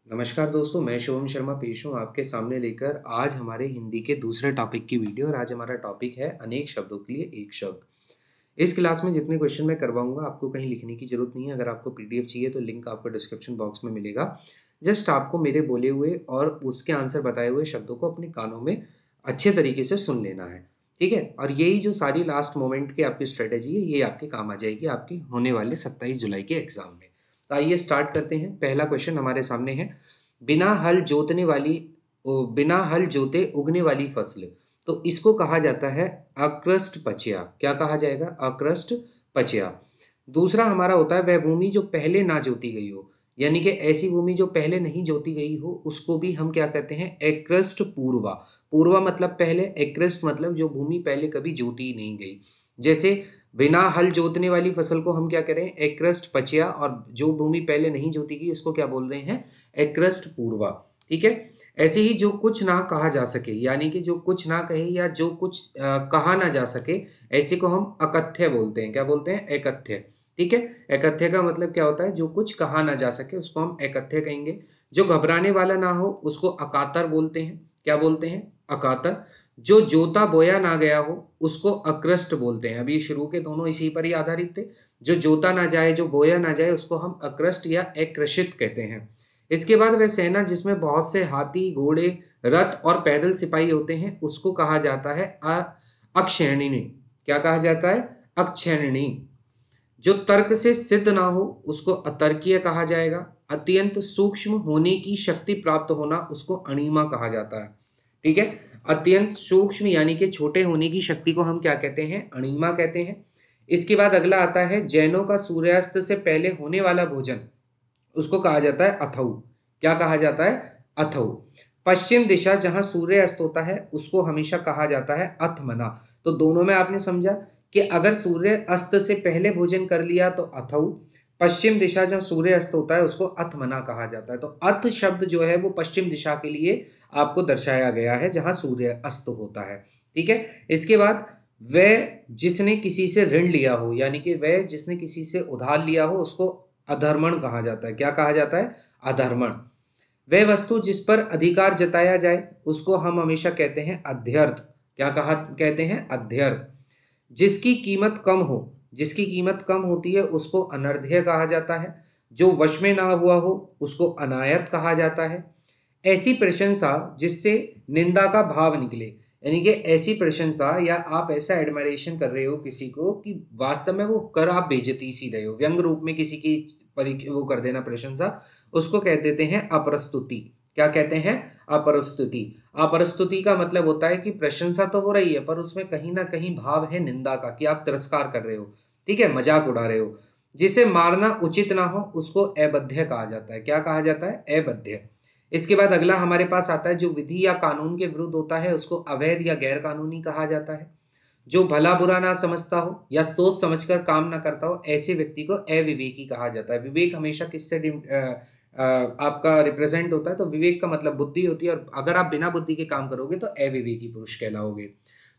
नमस्कार दोस्तों, मैं शुभम शर्मा पेश हूँ आपके सामने लेकर आज हमारे हिंदी के दूसरे टॉपिक की वीडियो। और आज हमारा टॉपिक है अनेक शब्दों के लिए एक शब्द। इस क्लास में जितने क्वेश्चन मैं करवाऊंगा आपको कहीं लिखने की जरूरत नहीं है। अगर आपको पीडीएफ चाहिए तो लिंक आपको डिस्क्रिप्शन बॉक्स में मिलेगा। जस्ट आपको मेरे बोले हुए और उसके आंसर बताए हुए शब्दों को अपने कानों में अच्छे तरीके से सुन लेना है, ठीक है। और यही जो सारी लास्ट मोमेंट की आपकी स्ट्रेटेजी है, ये आपके काम आ जाएगी आपके होने वाले 27 जुलाई के एग्जाम में। तो आइए स्टार्ट करते हैं। पहला क्वेश्चन हमारे सामने है, बिना हल जोतने वाली बिना हल जोते उगने वाली फसल, तो इसको कहा जाता है अकृष्ट पचया। क्या कहा जाएगा? अकृष्ट पचया। दूसरा हमारा होता है वह भूमि जो पहले ना जोती गई हो, यानी कि ऐसी भूमि जो पहले नहीं जोती गई हो उसको भी हम क्या कहते हैं? अकृष्ट पूर्वा। पूर्वा मतलब पहले, अकृष्ट मतलब जो भूमि पहले कभी जोती नहीं गई। जैसे बिना हल जोतने वाली फसल को हम क्या करें? अकृष्ट पचया। और जो भूमि पहले नहीं जोती गई उसको क्या बोल रहे हैं? अकृष्ट पूर्वा। ठीक है। ऐसे ही जो कुछ ना कहा जा सके, यानी कि जो कुछ ना कहे या जो कुछ कहा ना जा सके, ऐसे को हम अकथ्य बोलते हैं। क्या बोलते हैं? अकथ्य। ठीक है। अकथ्य का मतलब क्या होता है? जो कुछ कहा ना जा सके उसको हम अकथ्य कहेंगे। जो घबराने वाला ना हो उसको अकातर बोलते हैं। क्या बोलते हैं? अकातर। जो जोता बोया ना गया हो उसको अकृष्ट बोलते हैं। अभी शुरू के दोनों इसी पर ही आधारित थे। जो जोता ना जाए, जो बोया ना जाए, उसको हम अकृष्ट या अकृषित कहते हैं। इसके बाद वह सेना जिसमें बहुत से हाथी, घोड़े, रथ और पैदल सिपाही होते हैं उसको कहा जाता है अक्षैणिणी। क्या कहा जाता है? अक्षैणिणी। जो तर्क से सिद्ध ना हो उसको अतर्कीय कहा जाएगा। अत्यंत सूक्ष्म होने की शक्ति प्राप्त होना उसको अणिमा कहा जाता है। ठीक है। अत्यंत सूक्ष्म यानी कि छोटे होने की शक्ति को हम क्या कहते हैं? अणिमा कहते हैं। इसके बाद अगला आता है, जैनों का सूर्यास्त से पहले होने वाला भोजन उसको कहा जाता है अथऊ। क्या कहा जाता है? अथऊ। पश्चिम दिशा जहां सूर्य अस्त होता है उसको हमेशा कहा जाता है अथमना। तो दोनों में आपने समझा कि अगर सूर्य अस्त से पहले भोजन कर लिया तो अथऊ, पश्चिम दिशा जहां सूर्य अस्त होता है उसको अथमना कहा जाता है। तो अथ शब्द जो है वो पश्चिम दिशा के लिए आपको दर्शाया गया है जहां सूर्य अस्त होता है। ठीक है। इसके बाद वह जिसने किसी से ऋण लिया हो, यानी कि वह जिसने किसी से उधार लिया हो उसको अधर्मण कहा जाता है। क्या कहा जाता है? अधर्मण। वह वस्तु जिस पर अधिकार जताया जाए उसको हम हमेशा कहते हैं अध्यर्थ। क्या कहा कहते हैं? अध्यर्थ। जिसकी कीमत कम हो, जिसकी कीमत कम होती है उसको अनर्ध्य कहा जाता है। जो वश में ना हुआ हो उसको अनायत कहा जाता है। ऐसी प्रशंसा जिससे निंदा का भाव निकले, यानी कि ऐसी प्रशंसा या आप ऐसा एडमायरेशन कर रहे हो किसी को कि वास्तव में वो कर आप बेइज्जती सी रहे हो, व्यंग रूप में किसी की वो कर देना प्रशंसा, उसको कह देते हैं अप्रस्तुति। क्या कहते हैं? अप्रस्तुति। अप्रस्तुति का मतलब होता है कि प्रशंसा तो हो रही है पर उसमें कहीं ना कहीं भाव है निंदा का, कि आप तिरस्कार कर रहे हो, ठीक है, मजाक उड़ा रहे हो। जिसे मारना उचित ना हो उसको अबध्य कहा जाता है। क्या कहा जाता है? अबध्य। इसके बाद अगला हमारे पास आता है, जो विधि या कानून के विरुद्ध होता है उसको अवैध या गैर कानूनी कहा जाता है। जो भला बुरा ना समझता हो या सोच समझकर काम ना करता हो ऐसे व्यक्ति को अविवेकी कहा जाता है। विवेक हमेशा किससे आपका रिप्रेजेंट होता है? तो विवेक का मतलब बुद्धि होती है, और अगर आप बिना बुद्धि के काम करोगे तो अविवेकी पुरुष कहलाओगे।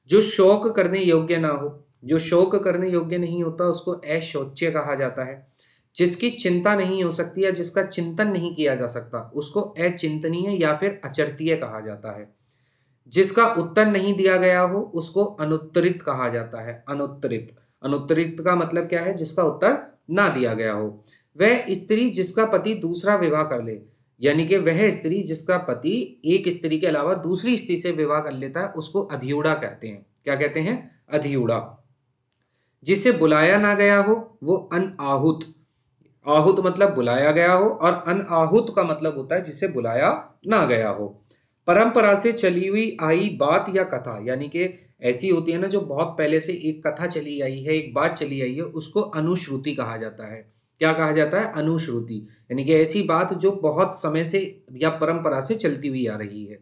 जो शोक करने योग्य ना हो, जो शोक करने योग्य नहीं होता उसको अशोच्य कहा जाता है। जिसकी चिंता नहीं हो सकती या जिसका चिंतन नहीं किया जा सकता उसको अचिंतनीय या फिर अचर्तीय कहा जाता है। जिसका उत्तर नहीं दिया गया हो उसको अनुत्तरित कहा जाता है। अनुत्तरित। अनुत्तरित का मतलब क्या है? जिसका उत्तर ना दिया गया हो। वह स्त्री जिसका पति दूसरा विवाह कर ले, यानी कि वह स्त्री जिसका पति एक स्त्री के अलावा दूसरी स्त्री से विवाह कर लेता है उसको अधियूढ़ा कहते हैं। क्या कहते हैं? अधियूढ़ा। जिसे बुलाया ना गया हो वो अनआहुत। आहूत मतलब बुलाया गया हो, और अनआहुत का मतलब होता है जिसे बुलाया ना गया हो। परंपरा से चली हुई आई बात या कथा, यानी कि ऐसी होती है ना जो बहुत पहले से एक कथा चली आई है, एक बात चली आई है, उसको अनुश्रुति कहा जाता है। क्या कहा जाता है? अनुश्रुति। यानी कि ऐसी बात जो बहुत समय से या परंपरा से चलती हुई आ रही है।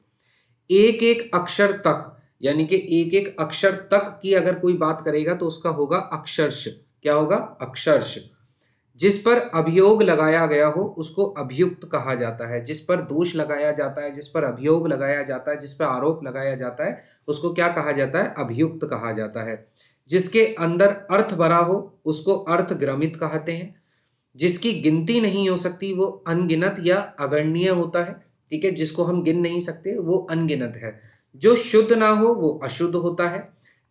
एक एक अक्षर तक, यानी कि एक एक अक्षर तक की अगर कोई बात करेगा तो उसका होगा अक्षरश। क्या होगा? अक्षरश। जिस पर अभियोग लगाया गया हो उसको अभियुक्त कहा जाता है। जिस पर दोष लगाया जाता है, जिस पर अभियोग लगाया जाता है, जिस पर आरोप लगाया जाता है उसको क्या कहा जाता है? अभियुक्त कहा जाता है। जिसके अंदर अर्थ भरा हो उसको अर्थ ग्रमित कहते हैं। जिसकी गिनती नहीं हो सकती वो अनगिनत या अगणनीय होता है। ठीक है, जिसको हम गिन नहीं सकते वो अनगिनत है। जो शुद्ध ना हो वो अशुद्ध होता है।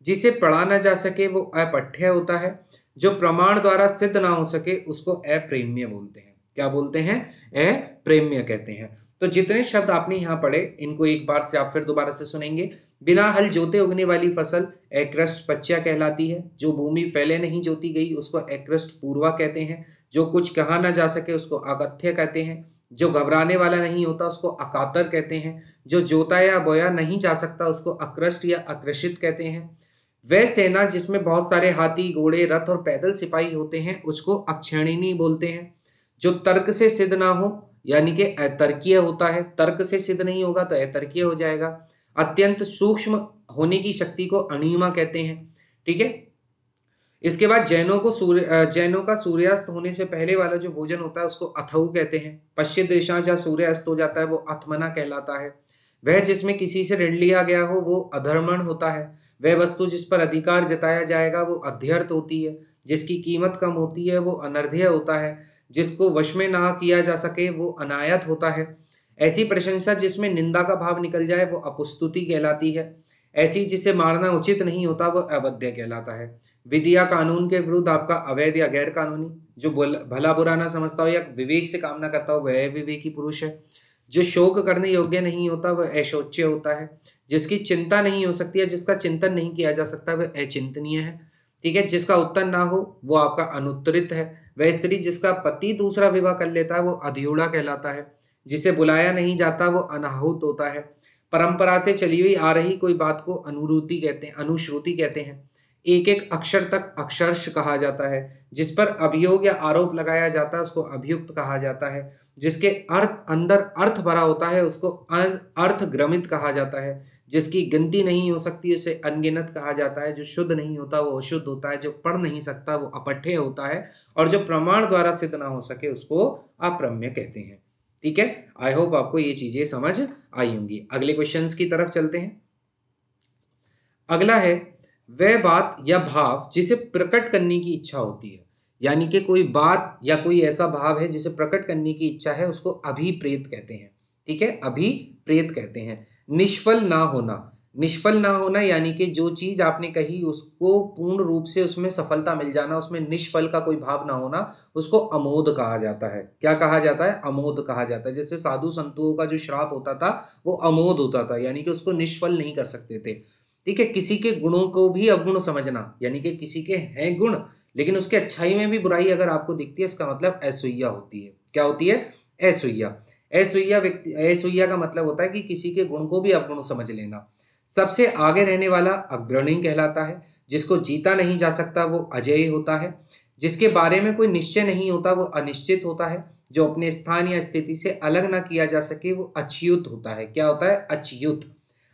जिसे पढ़ा ना जा सके वो अपठ्य होता है। जो प्रमाण द्वारा सिद्ध ना हो सके उसको अप्रेम्य बोलते हैं। क्या बोलते हैं? अप्रेम्य कहते हैं। तो जितने शब्द आपने यहाँ पढ़े इनको एक बार से आप फिर दोबारा से सुनेंगे। बिना हल जोते उगने वाली फसल एकृष्ट पच्या कहलाती है। जो भूमि फैले नहीं जोती गई उसको एकृष्ट पूर्वा कहते हैं। जो कुछ कहा ना जा सके उसको अगत्य कहते हैं। जो घबराने वाला नहीं होता उसको अकातर कहते हैं। जो जोता या बोया नहीं जा सकता उसको अकृष्ट या अकृषित कहते हैं। वह सेना जिसमें बहुत सारे हाथी, घोड़े, रथ और पैदल सिपाही होते हैं उसको अक्षौहिणी बोलते हैं। जो तर्क से सिद्ध ना हो यानी कि अतर्कीय होता है। तर्क से सिद्ध नहीं होगा तो अतर्कीय हो जाएगा। अत्यंत सूक्ष्म होने की शक्ति को अणिमा कहते हैं। ठीक है, इसके बाद जैनों का सूर्यास्त होने से पहले वाला जो भोजन होता है उसको अथऊ कहते हैं। पश्चिम दिशा जहाँ सूर्य अस्त हो जाता है वो अथमना कहलाता है। वह जिसमें किसी से ऋण लिया गया हो वो अधर्मण होता है। वह वस्तु जिस पर अधिकार जताया जाएगा वो अध्यर्थ होती है। जिसकी कीमत कम होती है वो अनर्ध्य होता है। जिसको वश में ना किया जा सके वो अनायत होता है। ऐसी प्रशंसा जिसमें निंदा का भाव निकल जाए वो अपस्तुति कहलाती है। ऐसी जिसे मारना उचित नहीं होता वो अवध्य कहलाता है। विधि या कानून के विरुद्ध आपका अवैध या गैर कानूनी, जो भला बुरा ना समझता हो या विवेक से काम ना करता हो वह विवेकी पुरुष है। जो शोक करने योग्य नहीं होता वह अशोच्य होता है। जिसकी चिंता नहीं हो सकती है, जिसका चिंतन नहीं किया जा सकता वह अचिंतनीय है। ठीक है, जिसका उत्तर ना हो वो आपका अनुत्तरित है। वह स्त्री जिसका पति दूसरा विवाह कर लेता है वो अधियोड़ा कहलाता है। जिसे बुलाया नहीं जाता वो अनाहुत होता है। परंपरा से चली हुई आ रही कोई बात को अनुरूति कहते हैं, अनुश्रुति कहते हैं। एक एक अक्षर तक अक्षरश कहा जाता है। जिस पर अभियोग या आरोप लगाया जाता है उसको अभियुक्त कहा जाता है। जिसके अंदर अर्थ भरा होता है उसको अर्थग्रमित कहा जाता है। जिसकी गिनती नहीं हो सकती उसे अनगिनत कहा जाता है। जो शुद्ध नहीं होता वो अशुद्ध होता है। जो पढ़ नहीं सकता वो अपठ्य होता है। और जो प्रमाण द्वारा सिद्ध ना हो सके उसको अप्रम्य कहते हैं। ठीक है, आई होप आपको ये चीजें समझ आई होंगी। अगले क्वेश्चंस की तरफ चलते हैं। अगला है वह बात या भाव जिसे प्रकट करने की इच्छा होती है। यानी कि कोई बात या कोई ऐसा भाव है जिसे प्रकट करने की इच्छा है उसको अभिप्रेत कहते हैं। ठीक है, अभिप्रेत कहते हैं। निष्फल ना होना, निष्फल ना होना यानी कि जो चीज आपने कही उसको पूर्ण रूप से उसमें सफलता मिल जाना, उसमें निष्फल का कोई भाव ना होना, उसको अमोद कहा जाता है। क्या कहा जाता है? अमोद कहा जाता है। जैसे साधु संतों का जो श्राप होता था वो अमोद होता था, यानी कि उसको निष्फल नहीं कर सकते थे। ठीक है, किसी के गुणों को भी अवगुण समझना, यानी कि किसी के हैं गुण लेकिन उसके अच्छाई में भी बुराई अगर आपको दिखती है इसका मतलब असूया होती है। क्या होती है? असूया। असूया का मतलब होता है कि किसी के गुण को भी अवगुण समझ लेना। सबसे आगे रहने वाला अग्रणी कहलाता है। जिसको जीता नहीं जा सकता वो अजेय होता है। जिसके बारे में कोई निश्चय नहीं होता वो अनिश्चित होता है। जो अपने स्थान या स्थिति से अलग ना किया जा सके वो अच्युत होता है। क्या होता है? अच्युत।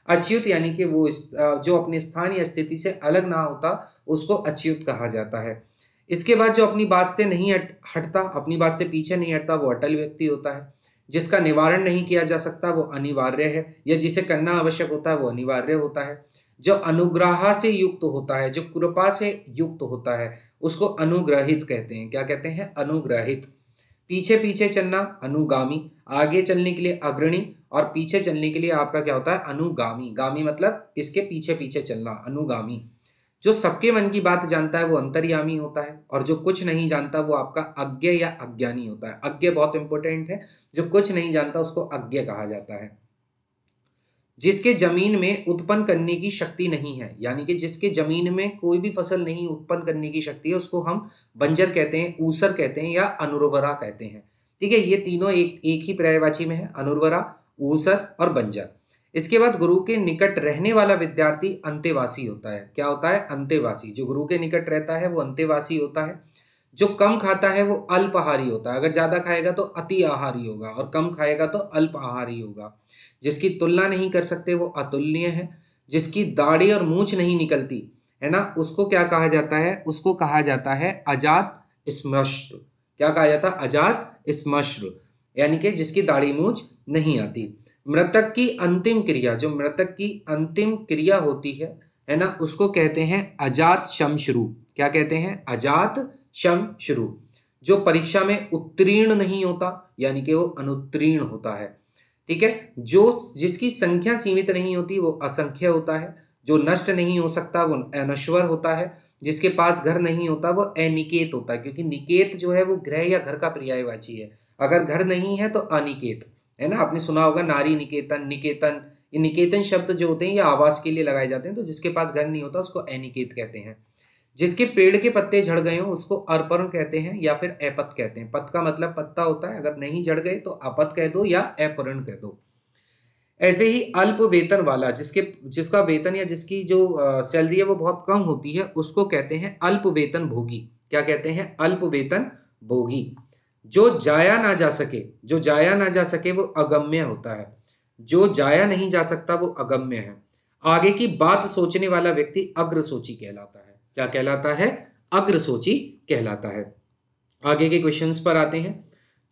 अच्युत यानी कि वो जो अपने स्थान या स्थिति से अलग ना होता उसको अच्युत कहा जाता है। इसके बाद जो अपनी बात से नहीं हटता, अपनी बात से पीछे नहीं हटता वो अटल व्यक्ति होता है। जिसका निवारण नहीं किया जा सकता वो अनिवार्य है, या जिसे करना आवश्यक होता है वो अनिवार्य होता है। जो अनुग्रह से युक्त होता है, जो कृपा से युक्त होता है उसको अनुग्रहित कहते हैं। क्या कहते हैं? अनुग्रहित। पीछे पीछे चलना अनुगामी, आगे चलने के लिए अग्रणी और पीछे चलने के लिए आपका क्या होता है? अनुगामी। गामी मतलब इसके पीछे पीछे चलना, अनुगामी। जो सबके मन की बात जानता है वो अंतर्यामी होता है। और जो कुछ नहीं जानता वो आपका अज्ञ या अज्ञानी होता है। अज्ञ बहुत इंपॉर्टेंट है। जो कुछ नहीं जानता उसको अज्ञ कहा जाता है। जिसके जमीन में उत्पन्न करने की शक्ति नहीं है, यानी कि जिसके जमीन में कोई भी फसल नहीं उत्पन्न करने की शक्ति है उसको हम बंजर कहते हैं, ऊसर कहते हैं या अनुर्वरा कहते हैं। ठीक है, ये तीनों एक ही पर्यायवाची में है, अनुर्वरा, ऊसर और बंजर। इसके बाद गुरु के निकट रहने वाला विद्यार्थी अंतेवासी होता है। क्या होता है? अंतेवासी। जो गुरु के निकट रहता है वो अंतेवासी होता है। जो कम खाता है वो अल्पाहारी होता है। अगर ज्यादा खाएगा तो अति आहारी होगा और कम खाएगा तो अल्प आहारी होगा। जिसकी तुलना नहीं कर सकते वो अतुलनीय है। जिसकी दाढ़ी और मूछ नहीं निकलती है ना, उसको क्या कहा जाता है? उसको कहा जाता है अजात श्मश्रु। क्या कहा जाता है? अजात श्मश्रु, यानी कि जिसकी दाढ़ी मूछ नहीं आती। मृतक की अंतिम क्रिया, जो मृतक की अंतिम क्रिया होती है ना, उसको कहते हैं अजात शमश्रु। क्या कहते हैं? अजात शमश्रु। जो परीक्षा में उत्तीर्ण नहीं होता यानी कि वो अनुत्तीर्ण होता है। ठीक है, जो जिसकी संख्या सीमित नहीं होती वो असंख्य होता है। जो नष्ट नहीं हो सकता वो अनश्वर होता है। जिसके पास घर नहीं होता वो अनिकेत होता है, क्योंकि निकेत जो है वो गृह या घर का पर्यायवाची है। अगर घर नहीं है तो अनिकेत है ना। आपने सुना होगा नारी निकेतन, निकेतन। ये निकेतन शब्द जो होते हैं ये आवास के लिए लगाए जाते हैं। तो जिसके पास घर नहीं होता उसको अनिकेत कहते हैं। जिसके पेड़ के पत्ते झड़ गए हो उसको अर्पण कहते हैं या फिर अपत कहते हैं। पत का मतलब पत्ता होता है, अगर नहीं झड़ गए तो अपत कह दो या अपरण कह दो। ऐसे ही अल्प वेतन वाला, जिसका वेतन या जिसकी जो सैलरी है वो बहुत कम होती है, उसको कहते हैं अल्प वेतन भोगी। क्या कहते हैं? अल्प वेतन भोगी। जो जाया ना जा सके, जो जाया ना जा सके वो अगम्य होता है। जो जाया नहीं जा सकता वो अगम्य है। आगे की बात सोचने वाला व्यक्ति अग्रसोची कहलाता है। क्या कहलाता है? अग्रसोची कहलाता है। आगे के क्वेश्चंस पर आते हैं।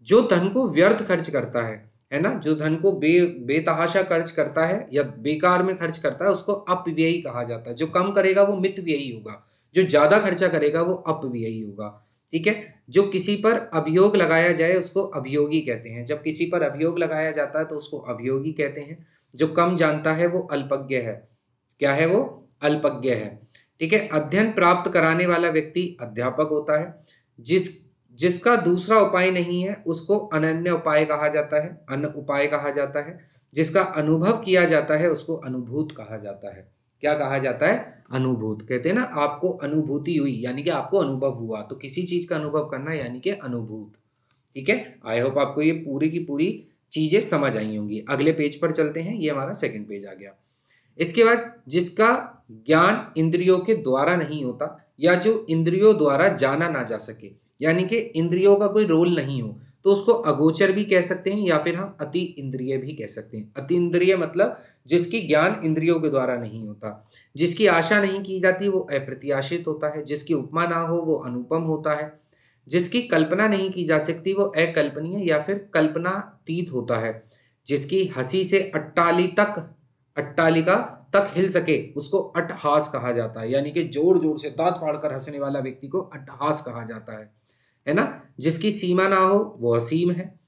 जो धन को व्यर्थ खर्च करता है ना, जो धन को बेतहाशा खर्च करता है या बेकार में खर्च करता है उसको अपव्ययी कहा जाता है। जो कम करेगा वो मितव्ययी होगा, जो ज्यादा खर्चा करेगा वो अपव्ययी होगा। ठीक है, जो किसी पर अभियोग लगाया जाए उसको अभियोगी कहते हैं। जब किसी पर अभियोग लगाया जाता है तो उसको अभियोगी कहते हैं। जो कम जानता है वो अल्पज्ञ है। क्या है वो? अल्पज्ञ है। ठीक है, अध्ययन प्राप्त कराने वाला व्यक्ति अध्यापक होता है। जिसका दूसरा उपाय नहीं है उसको अनन्य उपाय कहा जाता है, अन्य उपाय कहा जाता है। जिसका अनुभव किया जाता है उसको अनुभूत कहा जाता है। क्या कहा जाता है? अनुभूत। कहते हैं ना आपको अनुभूति हुई, यानी कि आपको अनुभव हुआ। तो किसी चीज का अनुभव करना यानी कि अनुभूत। ठीक है, आई होप आपको ये पूरी की पूरी चीजें समझ आई होंगी। अगले पेज पर चलते हैं, ये हमारा सेकंड पेज आ गया। इसके बाद जिसका ज्ञान इंद्रियों के द्वारा नहीं होता या जो इंद्रियों द्वारा जाना ना जा सके, यानी कि इंद्रियों का कोई रोल नहीं हो, तो उसको अगोचर भी कह सकते हैं या फिर हम अति इंद्रिय भी कह सकते हैं। अति इंद्रिय मतलब जिसकी ज्ञान इंद्रियों के द्वारा नहीं होता। जिसकी आशा नहीं की जाती वो अप्रत्याशित होता है। जिसकी उपमा ना हो वो अनुपम होता है। जिसकी कल्पना नहीं की जा सकती वो अकल्पनीय या फिर कल्पनातीत होता है। जिसकी हंसी से अट्टालिका तक हिल सके उसको अट्टहास कहा जाता है, यानी कि जोर जोर से दांत फाड़कर हंसने वाला व्यक्ति को अट्टहास कहा जाता है ना। जिसकी सीमा ना हो वो असीम है।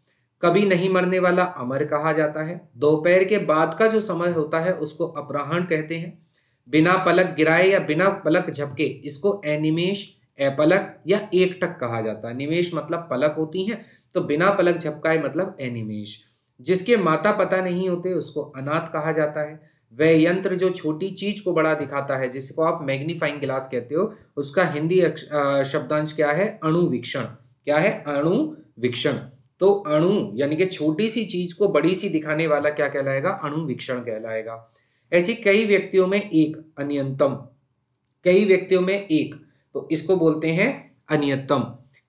कभी नहीं मरने वाला अमर कहा जाता है। दोपहर के बाद का जो समय होता है उसको अपराह्न कहते हैं। बिना पलक गिराए या बिना पलक झपके इसको अनिमेष, अपलक या एकटक कहा जाता है। निमेष मतलब पलक होती है, तो बिना पलक झपकाए मतलब अनिमेष। जिसके माता पिता नहीं होते उसको अनाथ कहा जाता है। वह यंत्र जो छोटी चीज को बड़ा दिखाता है, जिसको आप मैग्नीफाइंग ग्लास कहते हो, उसका हिंदी शब्दांश क्या है? अणुवीक्षण। क्या है? अणुवीक्षण। तो अणु यानी कि छोटी सी चीज को बड़ी सी दिखाने वाला क्या कहलाएगा? अणुवीक्षण कहलाएगा। ऐसी कई व्यक्तियों में एक अनियंतम, कई व्यक्तियों में एक, तो इसको बोलते हैं अनियतम।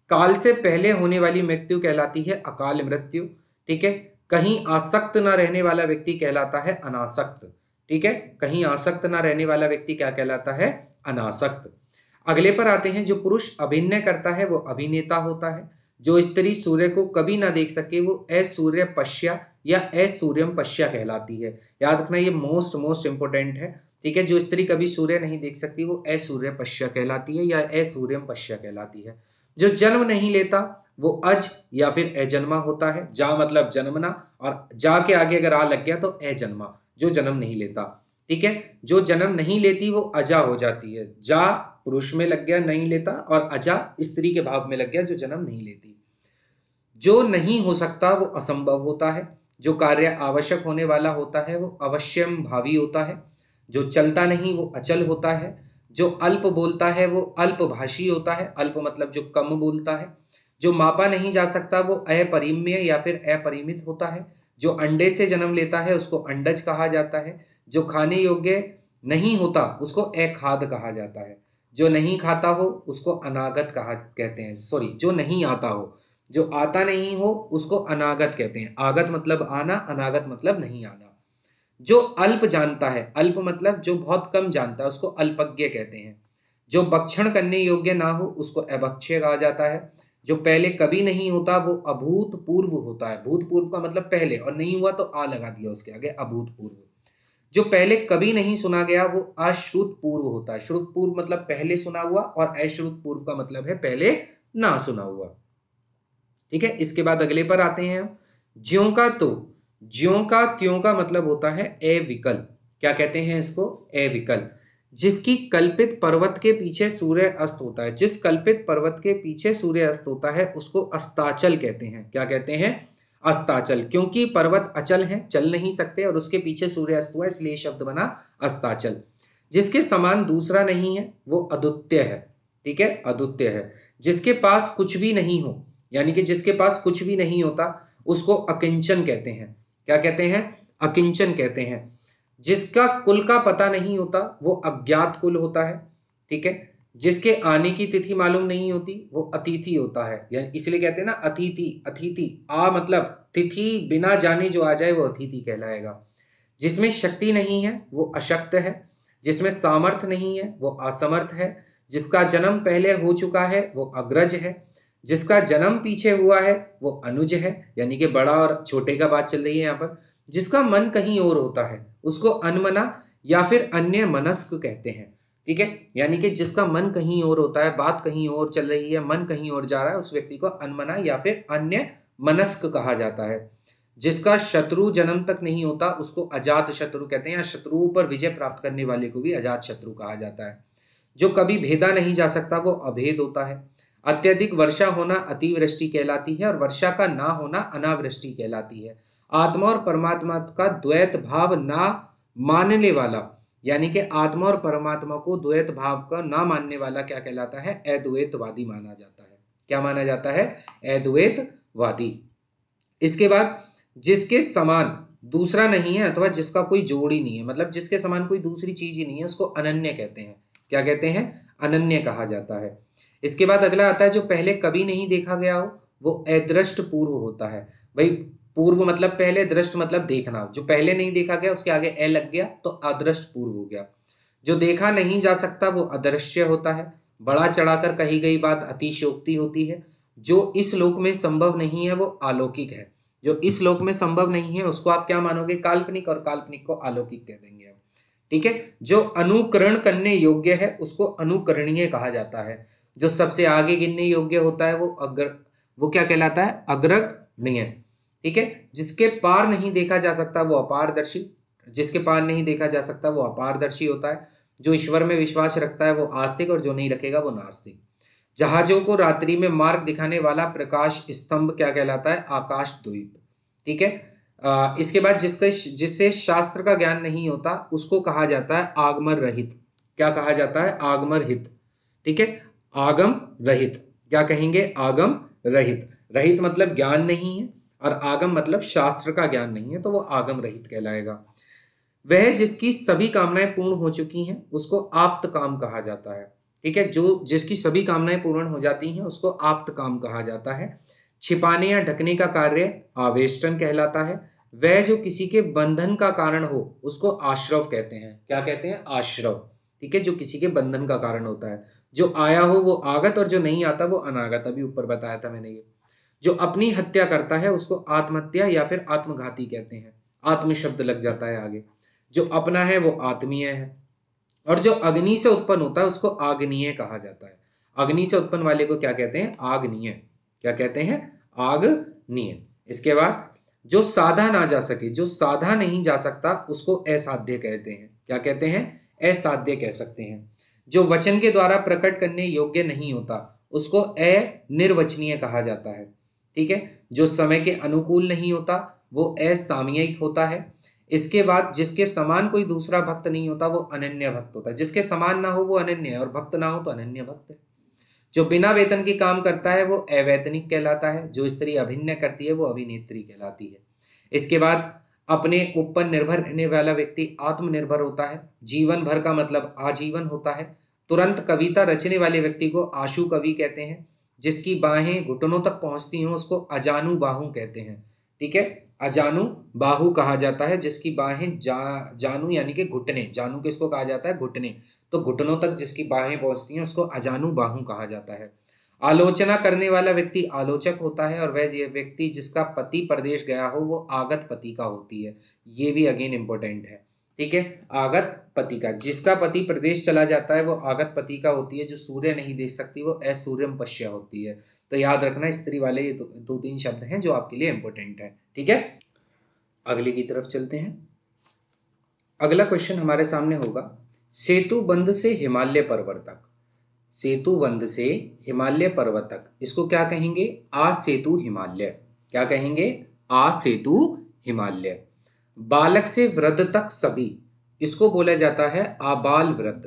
काल से पहले होने वाली मृत्यु कहलाती है अकाल मृत्यु। ठीक है, कहीं आसक्त ना रहने वाला व्यक्ति कहलाता है अनासक्त। ठीक है, कहीं आसक्त ना रहने वाला व्यक्ति क्या कहलाता है? अनासक्त। अगले पर आते हैं। जो पुरुष अभिनय करता है वो अभिनेता होता है। जो स्त्री सूर्य को कभी ना देख सके वो असूर्य पश्या या असूर्यम पश्या कहलाती है। याद रखना, ये मोस्ट इंपोर्टेंट है। ठीक है, जो स्त्री कभी सूर्य नहीं देख सकती वो असूर्य पश्या कहलाती है या असूर्यम पश्या कहलाती है। जो जन्म नहीं लेता वो अज या फिर अजन्मा होता है। जा मतलब जन्मना, और जा के आगे अगर आ लग गया तो अजन्मा, जो जन्म नहीं लेता। ठीक है, जो जन्म नहीं लेती वो अजा हो जाती है। जा पुरुष में लग गया नहीं लेता, और अजा स्त्री के भाव में लग गया जो जन्म नहीं लेती। जो नहीं हो सकता वो असंभव होता है। जो कार्य आवश्यक होने वाला होता है वो अवश्यम भावी होता है। जो चलता नहीं वो अचल होता है। जो अल्प बोलता है वो अल्पभाषी होता है। अल्प मतलब जो कम बोलता है। जो मापा नहीं जा सकता वो अपरिमेय या फिर अपरिमित होता है। जो अंडे से जन्म लेता है उसको अंडज कहा जाता है। जो खाने योग्य नहीं होता उसको अखाद्य कहा जाता है। जो नहीं खाता हो उसको अनागत कहा कहते हैं। सॉरी, जो नहीं आता हो, जो आता नहीं हो उसको अनागत कहते हैं। आगत मतलब आना, अनागत मतलब नहीं आना। जो अल्प जानता है, अल्प मतलब जो बहुत कम जानता है, उसको अल्पज्ञ कहते हैं। जो भक्षण करने योग्य ना हो उसको अभक्ष्य कहा जाता है। जो पहले कभी नहीं होता वो अभूतपूर्व होता है। भूतपूर्व का मतलब पहले, और नहीं हुआ तो आ लगा दिया उसके आगे, अभूतपूर्व। जो पहले कभी नहीं सुना गया वो अश्रुतपूर्व होता है। श्रुतपूर्व मतलब पहले सुना हुआ, और अश्रुतपूर्व का मतलब है पहले ना सुना हुआ। ठीक है। इसके बाद अगले पर आते हैं हम। ज्यों का तो, ज्यों का त्यों का मतलब होता है अविकल। क्या कहते हैं इसको? अविकल। जिसकी कल्पित पर्वत के पीछे सूर्य अस्त होता है, जिस कल्पित पर्वत के पीछे सूर्य अस्त होता है उसको अस्ताचल कहते हैं। क्या कहते हैं? अस्ताचल। क्योंकि पर्वत अचल है, चल नहीं सकते, और उसके पीछे सूर्य अस्त हुआ, इसलिए शब्द बना अस्ताचल। जिसके समान दूसरा नहीं है वो अद्वितीय है। ठीक है, अद्वितीय है। जिसके पास कुछ भी नहीं हो, यानी कि जिसके पास कुछ भी नहीं होता उसको अकिंचन कहते हैं। क्या कहते हैं? अकिंचन कहते हैं। जिसका कुल का पता नहीं होता वो अज्ञात कुल होता है। ठीक है। जिसके आने की तिथि मालूम नहीं होती वो अतिथि होता है, यानी इसलिए कहते हैं ना अतिथि। अतिथि आ मतलब तिथि बिना जाने जो आ जाए वो अतिथि कहलाएगा। जिसमें शक्ति नहीं है वो अशक्त है। जिसमें सामर्थ्य नहीं है वो असमर्थ है। जिसका जन्म पहले हो चुका है वो अग्रज है। जिसका जन्म पीछे हुआ है वो अनुज है, यानी कि बड़ा और छोटे का बात चल रही है यहाँ पर। जिसका मन कहीं और होता है उसको अनमना या फिर अन्य मनस्क कहते हैं। ठीक है, यानी कि जिसका मन कहीं और होता है, बात कहीं और चल रही है, मन कहीं और जा रहा है, उस व्यक्ति को अनमना या फिर अन्य मनस्क कहा जाता है। जिसका शत्रु जन्म तक नहीं होता उसको अजात शत्रु कहते हैं, या शत्रुओं पर विजय प्राप्त करने वाले को भी अजात शत्रु कहा जाता है। जो कभी भेदा नहीं जा सकता वो अभेद होता है। अत्यधिक वर्षा होना अतिवृष्टि कहलाती है, और वर्षा का ना होना अनावृष्टि कहलाती है। आत्मा और परमात्मा का द्वैत भाव ना मानने वाला, यानी कि आत्मा और परमात्मा को द्वैत भाव का ना मानने वाला क्या कहलाता है? अद्वैतवादी माना जाता है। क्या माना जाता है? अद्वैतवादी। इसके बाद जिसके समान दूसरा नहीं है अथवा जिसका कोई जोड़ ही नहीं है, मतलब जिसके समान कोई दूसरी चीज ही नहीं है, उसको अनन्य कहते हैं। क्या कहते हैं? अनन्य कहा जाता है। इसके बाद अगला आता है जो पहले कभी नहीं देखा गया हो वो अदृष्ट पूर्व होता है। भाई पूर्व मतलब पहले, दृष्ट मतलब देखना। जो पहले नहीं देखा गया उसके आगे ए लग गया तो अदृष्ट पूर्व हो गया। जो देखा नहीं जा सकता वो अदृश्य होता है। बड़ा चढ़ाकर कही गई बात अतिशयोक्ति होती है। जो इस लोक में संभव नहीं है वो अलौकिक है। जो इस लोक में संभव नहीं है उसको आप क्या मानोगे? काल्पनिक, और काल्पनिक को अलौकिक कह देंगे हम। ठीक है। जो अनुकरण करने योग्य है उसको अनुकरणीय कहा जाता है। जो सबसे आगे गिनने योग्य होता है वो क्या कहलाता है? अग्रगण्य। ठीक है। जिसके पार नहीं देखा जा सकता वो अपारदर्शी, जिसके पार नहीं देखा जा सकता वो अपारदर्शी होता है। जो ईश्वर में विश्वास रखता है वो आस्तिक, और जो नहीं रखेगा वो नास्तिक। जहाजों को रात्रि में मार्ग दिखाने वाला प्रकाश स्तंभ क्या कहलाता है? आकाशद्वीप। ठीक है। इसके बाद जिससे शास्त्र का ज्ञान नहीं होता उसको कहा जाता है आगमर रहित। क्या कहा जाता है? आगमर हित। ठीक है, आगम रहित। क्या कहेंगे? आगम रहित। रहित मतलब ज्ञान नहीं है, और आगम मतलब शास्त्र का ज्ञान नहीं है, तो वो आगम रहित कहलाएगा। वह जिसकी सभी कामनाएं पूर्ण हो चुकी हैं उसको आप्त काम कहा जाता है। ठीक है, जो जिसकी सभी कामनाएं पूर्ण हो जाती हैं उसको आप्त काम कहा जाता है। छिपाने या ढकने का कार्य आवेष्टन कहलाता है। वह जो किसी के बंधन का कारण हो उसको आश्रव कहते हैं। क्या कहते हैं? आश्रव। ठीक है, जो किसी के बंधन का कारण होता है। जो आया हो वो आगत, और जो नहीं आता वो अनागत। अभी ऊपर बताया था मैंने ये। जो अपनी हत्या करता है उसको आत्महत्या या फिर आत्मघाती कहते हैं। आत्म शब्द लग जाता है आगे। जो अपना है वो आत्मीय है, और जो अग्नि से उत्पन्न होता है उसको आग्नीय कहा जाता है। अग्नि से उत्पन्न वाले को क्या कहते हैं? आग्नीय। क्या कहते हैं? आग्नीय। इसके बाद जो साधा ना जा सके, जो साधा नहीं जा सकता उसको असाध्य कहते हैं। क्या कहते हैं? असाध्य कह सकते हैं। जो वचन के द्वारा प्रकट करने योग्य नहीं होता उसको अनिर्वचनीय कहा जाता है। ठीक है। जो समय के अनुकूल नहीं होता वो असामयिक होता है। इसके बाद जिसके समान कोई दूसरा भक्त नहीं होता वो अनन्य भक्त होता है। जिसके समान ना हो वो अनन्य है, और भक्त ना हो तो अनन्य भक्त है। जो बिना वेतन के काम करता है वो अवैतनिक कहलाता है। जो स्त्री अभिनय करती है वो अभिनेत्री कहलाती है। इसके बाद अपने ऊपर निर्भर रहने वाला व्यक्ति आत्मनिर्भर होता है। जीवन भर का मतलब आजीवन होता है। तुरंत कविता रचने वाले व्यक्ति को आशु कवि कहते हैं। जिसकी बाहें घुटनों तक पहुंचती हों उसको अजानु बाहु कहते हैं। ठीक है, अजानु बाहु कहा जाता है। जिसकी बाहें जानू यानी कि घुटने, जानू किसको कहा जाता है? घुटने। तो घुटनों तक जिसकी बाहें पहुंचती हैं उसको अजानु बाहु कहा जाता है। आलोचना करने वाला व्यक्ति आलोचक होता है, और वह व्यक्ति जिसका पति परदेश गया हो वो आगत पति का होती है। ये भी अगेन इंपॉर्टेंट है। ठीक है। आगत पति का, जिसका पति प्रदेश चला जाता है वो आगत पति का होती है। जो सूर्य नहीं देख सकती वो असूर्यम पश्या होती है। तो याद रखना स्त्री वाले ये दो तीन शब्द हैं जो आपके लिए इंपॉर्टेंट है। ठीक है, अगले की तरफ चलते हैं। अगला क्वेश्चन हमारे सामने होगा, सेतु बंध से हिमालय पर्वत तक। सेतु बंध से हिमालय पर्वत तक, इसको क्या कहेंगे? आ सेतु हिमालय। क्या कहेंगे? आ सेतु हिमालय। बालक से वृद्ध तक सभी, इसको बोला जाता है आबाल वृद्ध।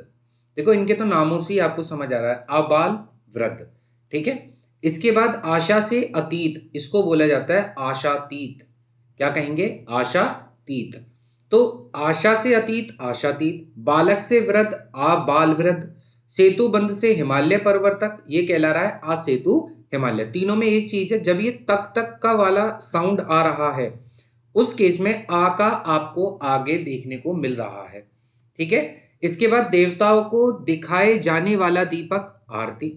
देखो इनके तो नामों से ही आपको समझ आ रहा है, आबाल वृद्ध। ठीक है, इसके बाद आशा से अतीत, इसको बोला जाता है आशातीत। क्या कहेंगे? आशातीत। तो आशा से अतीत आशातीत, बालक से वृद्ध आबाल वृद्ध, सेतु बंध से हिमालय पर्वत तक ये कहला रहा है आ सेतु हिमालय। तीनों में एक चीज है, जब ये तक तक का वाला साउंड आ रहा है उस केस में आ का आपको आगे देखने को मिल रहा है। ठीक है, इसके बाद देवताओं को दिखाए जाने वाला दीपक आरती।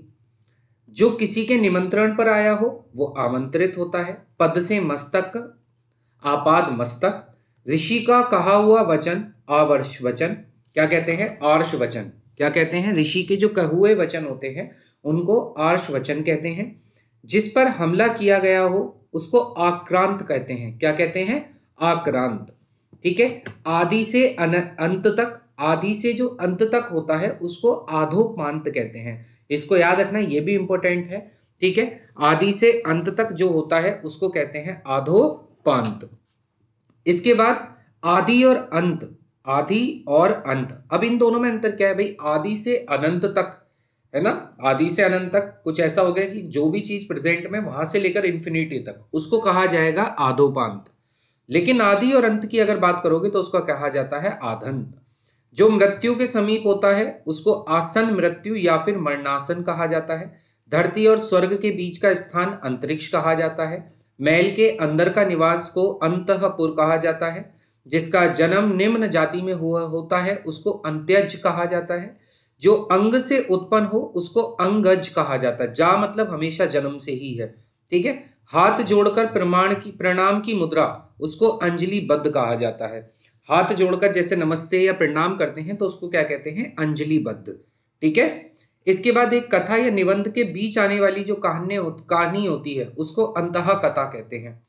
जो किसी के निमंत्रण पर आया हो वो आमंत्रित होता है। पद से मस्तक, आपाद मस्तक। ऋषि का कहा हुआ वचन आवर्ष वचन। क्या कहते हैं? आर्ष वचन। क्या कहते हैं? ऋषि के जो कहे हुए वचन होते हैं उनको आर्ष वचन कहते हैं। जिस पर हमला किया गया हो उसको आक्रांत कहते हैं। क्या कहते हैं? आक्रांत। ठीक है, आदि से अंत तक, आदि से जो अंत तक होता है उसको आधोपांत कहते हैं। इसको याद रखना, ये भी इंपॉर्टेंट है। ठीक है, आदि से अंत तक जो होता है उसको कहते हैं आधोपांत। इसके बाद आदि और अंत, आदि और अंत। अब इन दोनों में अंतर क्या है भाई? आदि से अनंत तक है ना, आदि से अनंत तक कुछ ऐसा हो गया कि जो भी चीज प्रेजेंट में वहां से लेकर इन्फिनिटी तक उसको कहा जाएगा आधोपांत। लेकिन आदि और अंत की अगर बात करोगे तो उसका कहा जाता है आधंत। जो मृत्यु के समीप होता है उसको आसन मृत्यु या फिर मरणासन कहा जाता है। धरती और स्वर्ग के बीच का स्थान अंतरिक्ष कहा जाता है। महल के अंदर का निवास को अंतःपुर कहा जाता है। जिसका जन्म निम्न जाति में हुआ होता है उसको अंत्यज कहा जाता है। जो अंग से उत्पन्न हो उसको अंगज कहा जाता है। जा मतलब हमेशा जन्म से ही है। ठीक है, हाथ जोड़कर प्रणाम की मुद्रा उसको अंजलि बद्ध कहा जाता है। हाथ जोड़कर जैसे नमस्ते या प्रणाम करते हैं तो उसको क्या कहते हैं? अंजलि बद्ध। ठीक है, इसके बाद एक कथा या निबंध के बीच आने वाली जो कहानी होती है उसको अंतः कथा कहते हैं।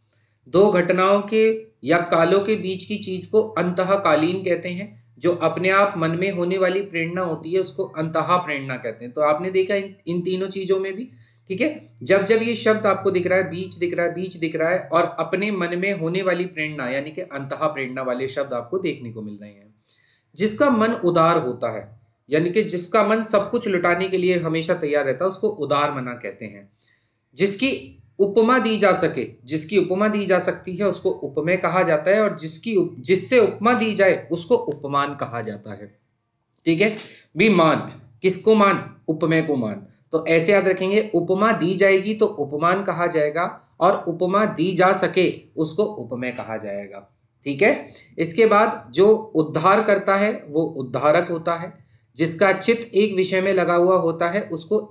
दो घटनाओं के या कालों के बीच की चीज को अंतःकालीन कहते हैं। जो अपने आप मन में होने वाली प्रेरणा होती है उसको अंतः प्रेरणा कहते हैं। तो आपने देखा इन तीनों चीजों में भी। ठीक है, जब जब ये शब्द आपको दिख रहा है, बीच दिख रहा है, बीच दिख रहा है और अपने मन में होने वाली प्रेरणा यानी कि अंतः प्रेरणा वाले शब्द आपको देखने को मिल रहे हैं। जिसका मन उदार होता है यानी कि जिसका मन सब कुछ लुटाने के लिए हमेशा तैयार रहता है उसको उदार मना कहते हैं। जिसकी उपमा दी जा सके, जिसकी उपमा दी जा सकती है उसको उपमेय कहा जाता है। और जिससे उपमा दी जाए उसको उपमान कहा जाता है। ठीक है, भी मान, किसको मान? उपमेय को मान। तो ऐसे याद रखेंगे, उपमा दी जाएगी तो उपमान कहा जाएगा और उपमा दी जा सके उसको उपमेय कहा जाएगा। ठीक है, इसके बाद जो उद्धार करता है वो उद्धारक होता है। जिसका चित्त एक विषय में लगा हुआ होता है उसको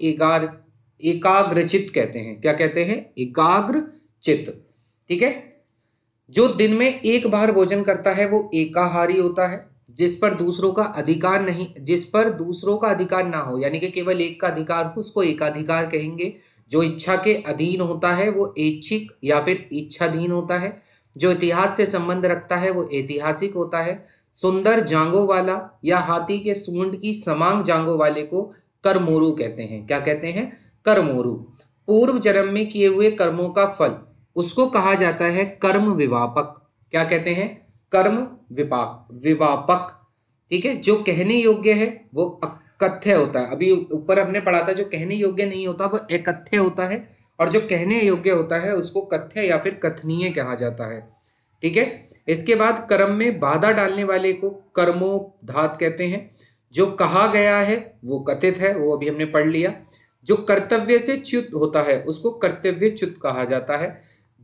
एकाग्रचित्त कहते हैं। क्या कहते हैं? एकाग्र चित्त। ठीक है, जो दिन में एक बार भोजन करता है वो एकाहारी होता है। जिस पर दूसरों का अधिकार ना हो यानी कि केवल एक का अधिकार हो उसको एकाधिकार कहेंगे। जो इच्छा के अधीन होता है वो ऐच्छिक या फिर इच्छाधीन होता है। जो इतिहास से संबंध रखता है वो ऐतिहासिक होता है। सुंदर जांघों वाला या हाथी के सूंड की समान जांघों वाले को कर्मोरु कहते हैं। क्या कहते हैं? कर्मोरु। पूर्व जन्म में किए हुए कर्मों का फल उसको कहा जाता है कर्म विवापक। क्या कहते हैं? कर्म विवापक। ठीक है, जो कहने योग्य है वो अकथ्य होता है। अभी ऊपर हमने पढ़ा था जो कहने योग्य नहीं होता वो एकथ्य होता है और जो कहने योग्य होता है उसको कथ्य या फिर कथनीय कहा जाता है। ठीक है, इसके बाद कर्म में बाधा डालने वाले को कर्मोधात कहते हैं। जो कहा गया है वो कथित है, वो अभी हमने पढ़ लिया। जो कर्तव्य से च्युत होता है उसको कर्तव्यच्युत कहा जाता है।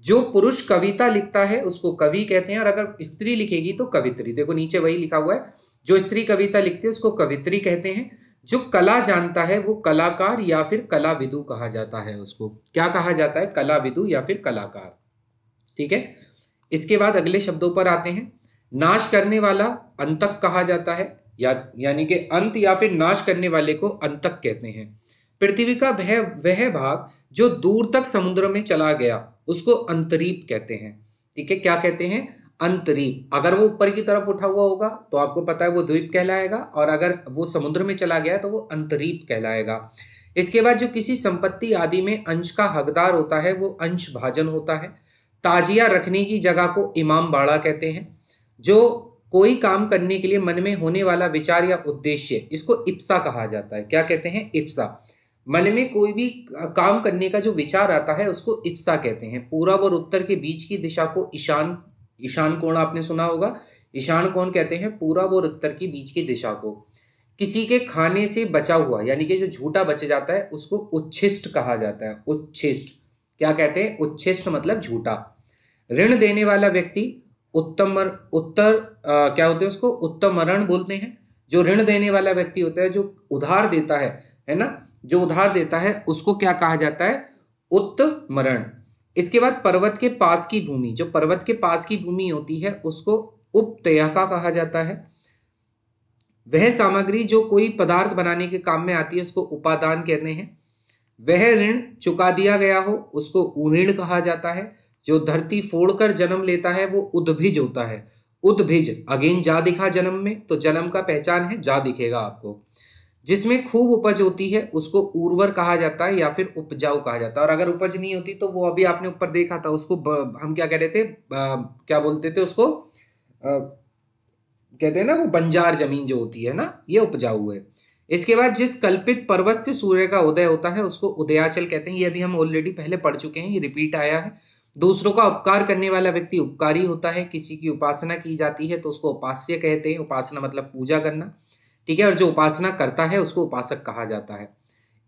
जो पुरुष कविता लिखता है उसको कवि कहते हैं और अगर स्त्री लिखेगी तो कवित्री। देखो नीचे वही लिखा हुआ है, जो स्त्री कविता लिखती है उसको कवित्री कहते हैं। जो कला जानता है वो कलाकार या फिर कलाविदु कहा जाता है। उसको क्या कहा जाता है? कलाविदु या फिर कलाकार। ठीक है, इसके बाद अगले शब्दों पर आते हैं। नाश करने वाला अंतक कहा जाता है, यानी कि अंत या फिर नाश करने वाले को अंतक कहते हैं। पृथ्वी का वह भाग जो दूर तक समुद्र में चला गया उसको अंतरीप कहते हैं। ठीक है, क्या कहते हैं? अंतरीप। अगर वो ऊपर की तरफ उठा हुआ होगा तो आपको पता है वो द्वीप कहलाएगा, और अगर वो समुद्र में चला गया तो वो अंतरीप कहलाएगा। इसके बाद जो किसी संपत्ति आदि में अंश का हकदार होता है वो अंश भाजन होता है। ताजिया रखने की जगह को इमाम बाड़ा कहते हैं। जो कोई काम करने के लिए मन में होने वाला विचार या उद्देश्य, इसको इप्सा कहा जाता है। क्या कहते हैं? इप्सा। मन में कोई भी काम करने का जो विचार आता है उसको इप्सा कहते हैं। पूरब और उत्तर के बीच की दिशा को ईशान ईशान कोण आपने सुना होगा, ईशान कोण कहते हैं पूरब और उत्तर के बीच की दिशा को। किसी के खाने से बचा हुआ, यानी कि जो झूठा बच जाता है उसको उच्छिष्ट कहा जाता है। उच्छिष्ट। क्या कहते हैं? उच्छिष्ट मतलब झूठा। ऋण देने वाला व्यक्ति क्या होते हैं? उसको उत्तमरण बोलते हैं। जो ऋण देने वाला व्यक्ति होता है, जो उधार देता है ना, जो उधार देता है उसको क्या कहा जाता है? उत्तमरण। इसके बाद पर्वत के पास की भूमि, जो पर्वत के पास की भूमि होती है उसको उपत्यका कहा जाता है। वह सामग्री जो कोई पदार्थ बनाने के काम में आती है उसको उपादान कहते हैं। वह ऋण चुका दिया गया हो उसको उऋण कहा जाता है। जो धरती फोड़कर जन्म लेता है वो उद्भिज होता है। उद्भिज। अगेन जा दिखा जन्म में, तो जन्म का पहचान है जा दिखेगा आपको। जिसमें खूब उपज होती है उसको उर्वर कहा जाता है या फिर उपजाऊ कहा जाता है। और अगर उपज नहीं होती तो वो अभी आपने ऊपर देखा था उसको हम क्या कह रहे थे, क्या बोलते थे उसको? कहते हैं ना वो बंजार जमीन जो होती है ना, ये उपजाऊ है। इसके बाद जिस कल्पित पर्वत से सूर्य का उदय होता है उसको उदयाचल कहते हैं। ये अभी हम ऑलरेडी पहले पढ़ चुके हैं, ये रिपीट आया है। दूसरों का उपकार करने वाला व्यक्ति उपकारी होता है। किसी की उपासना की जाती है तो उसको उपास्य कहते हैं। उपासना मतलब पूजा करना। ठीक है, और जो उपासना करता है उसको उपासक कहा जाता है।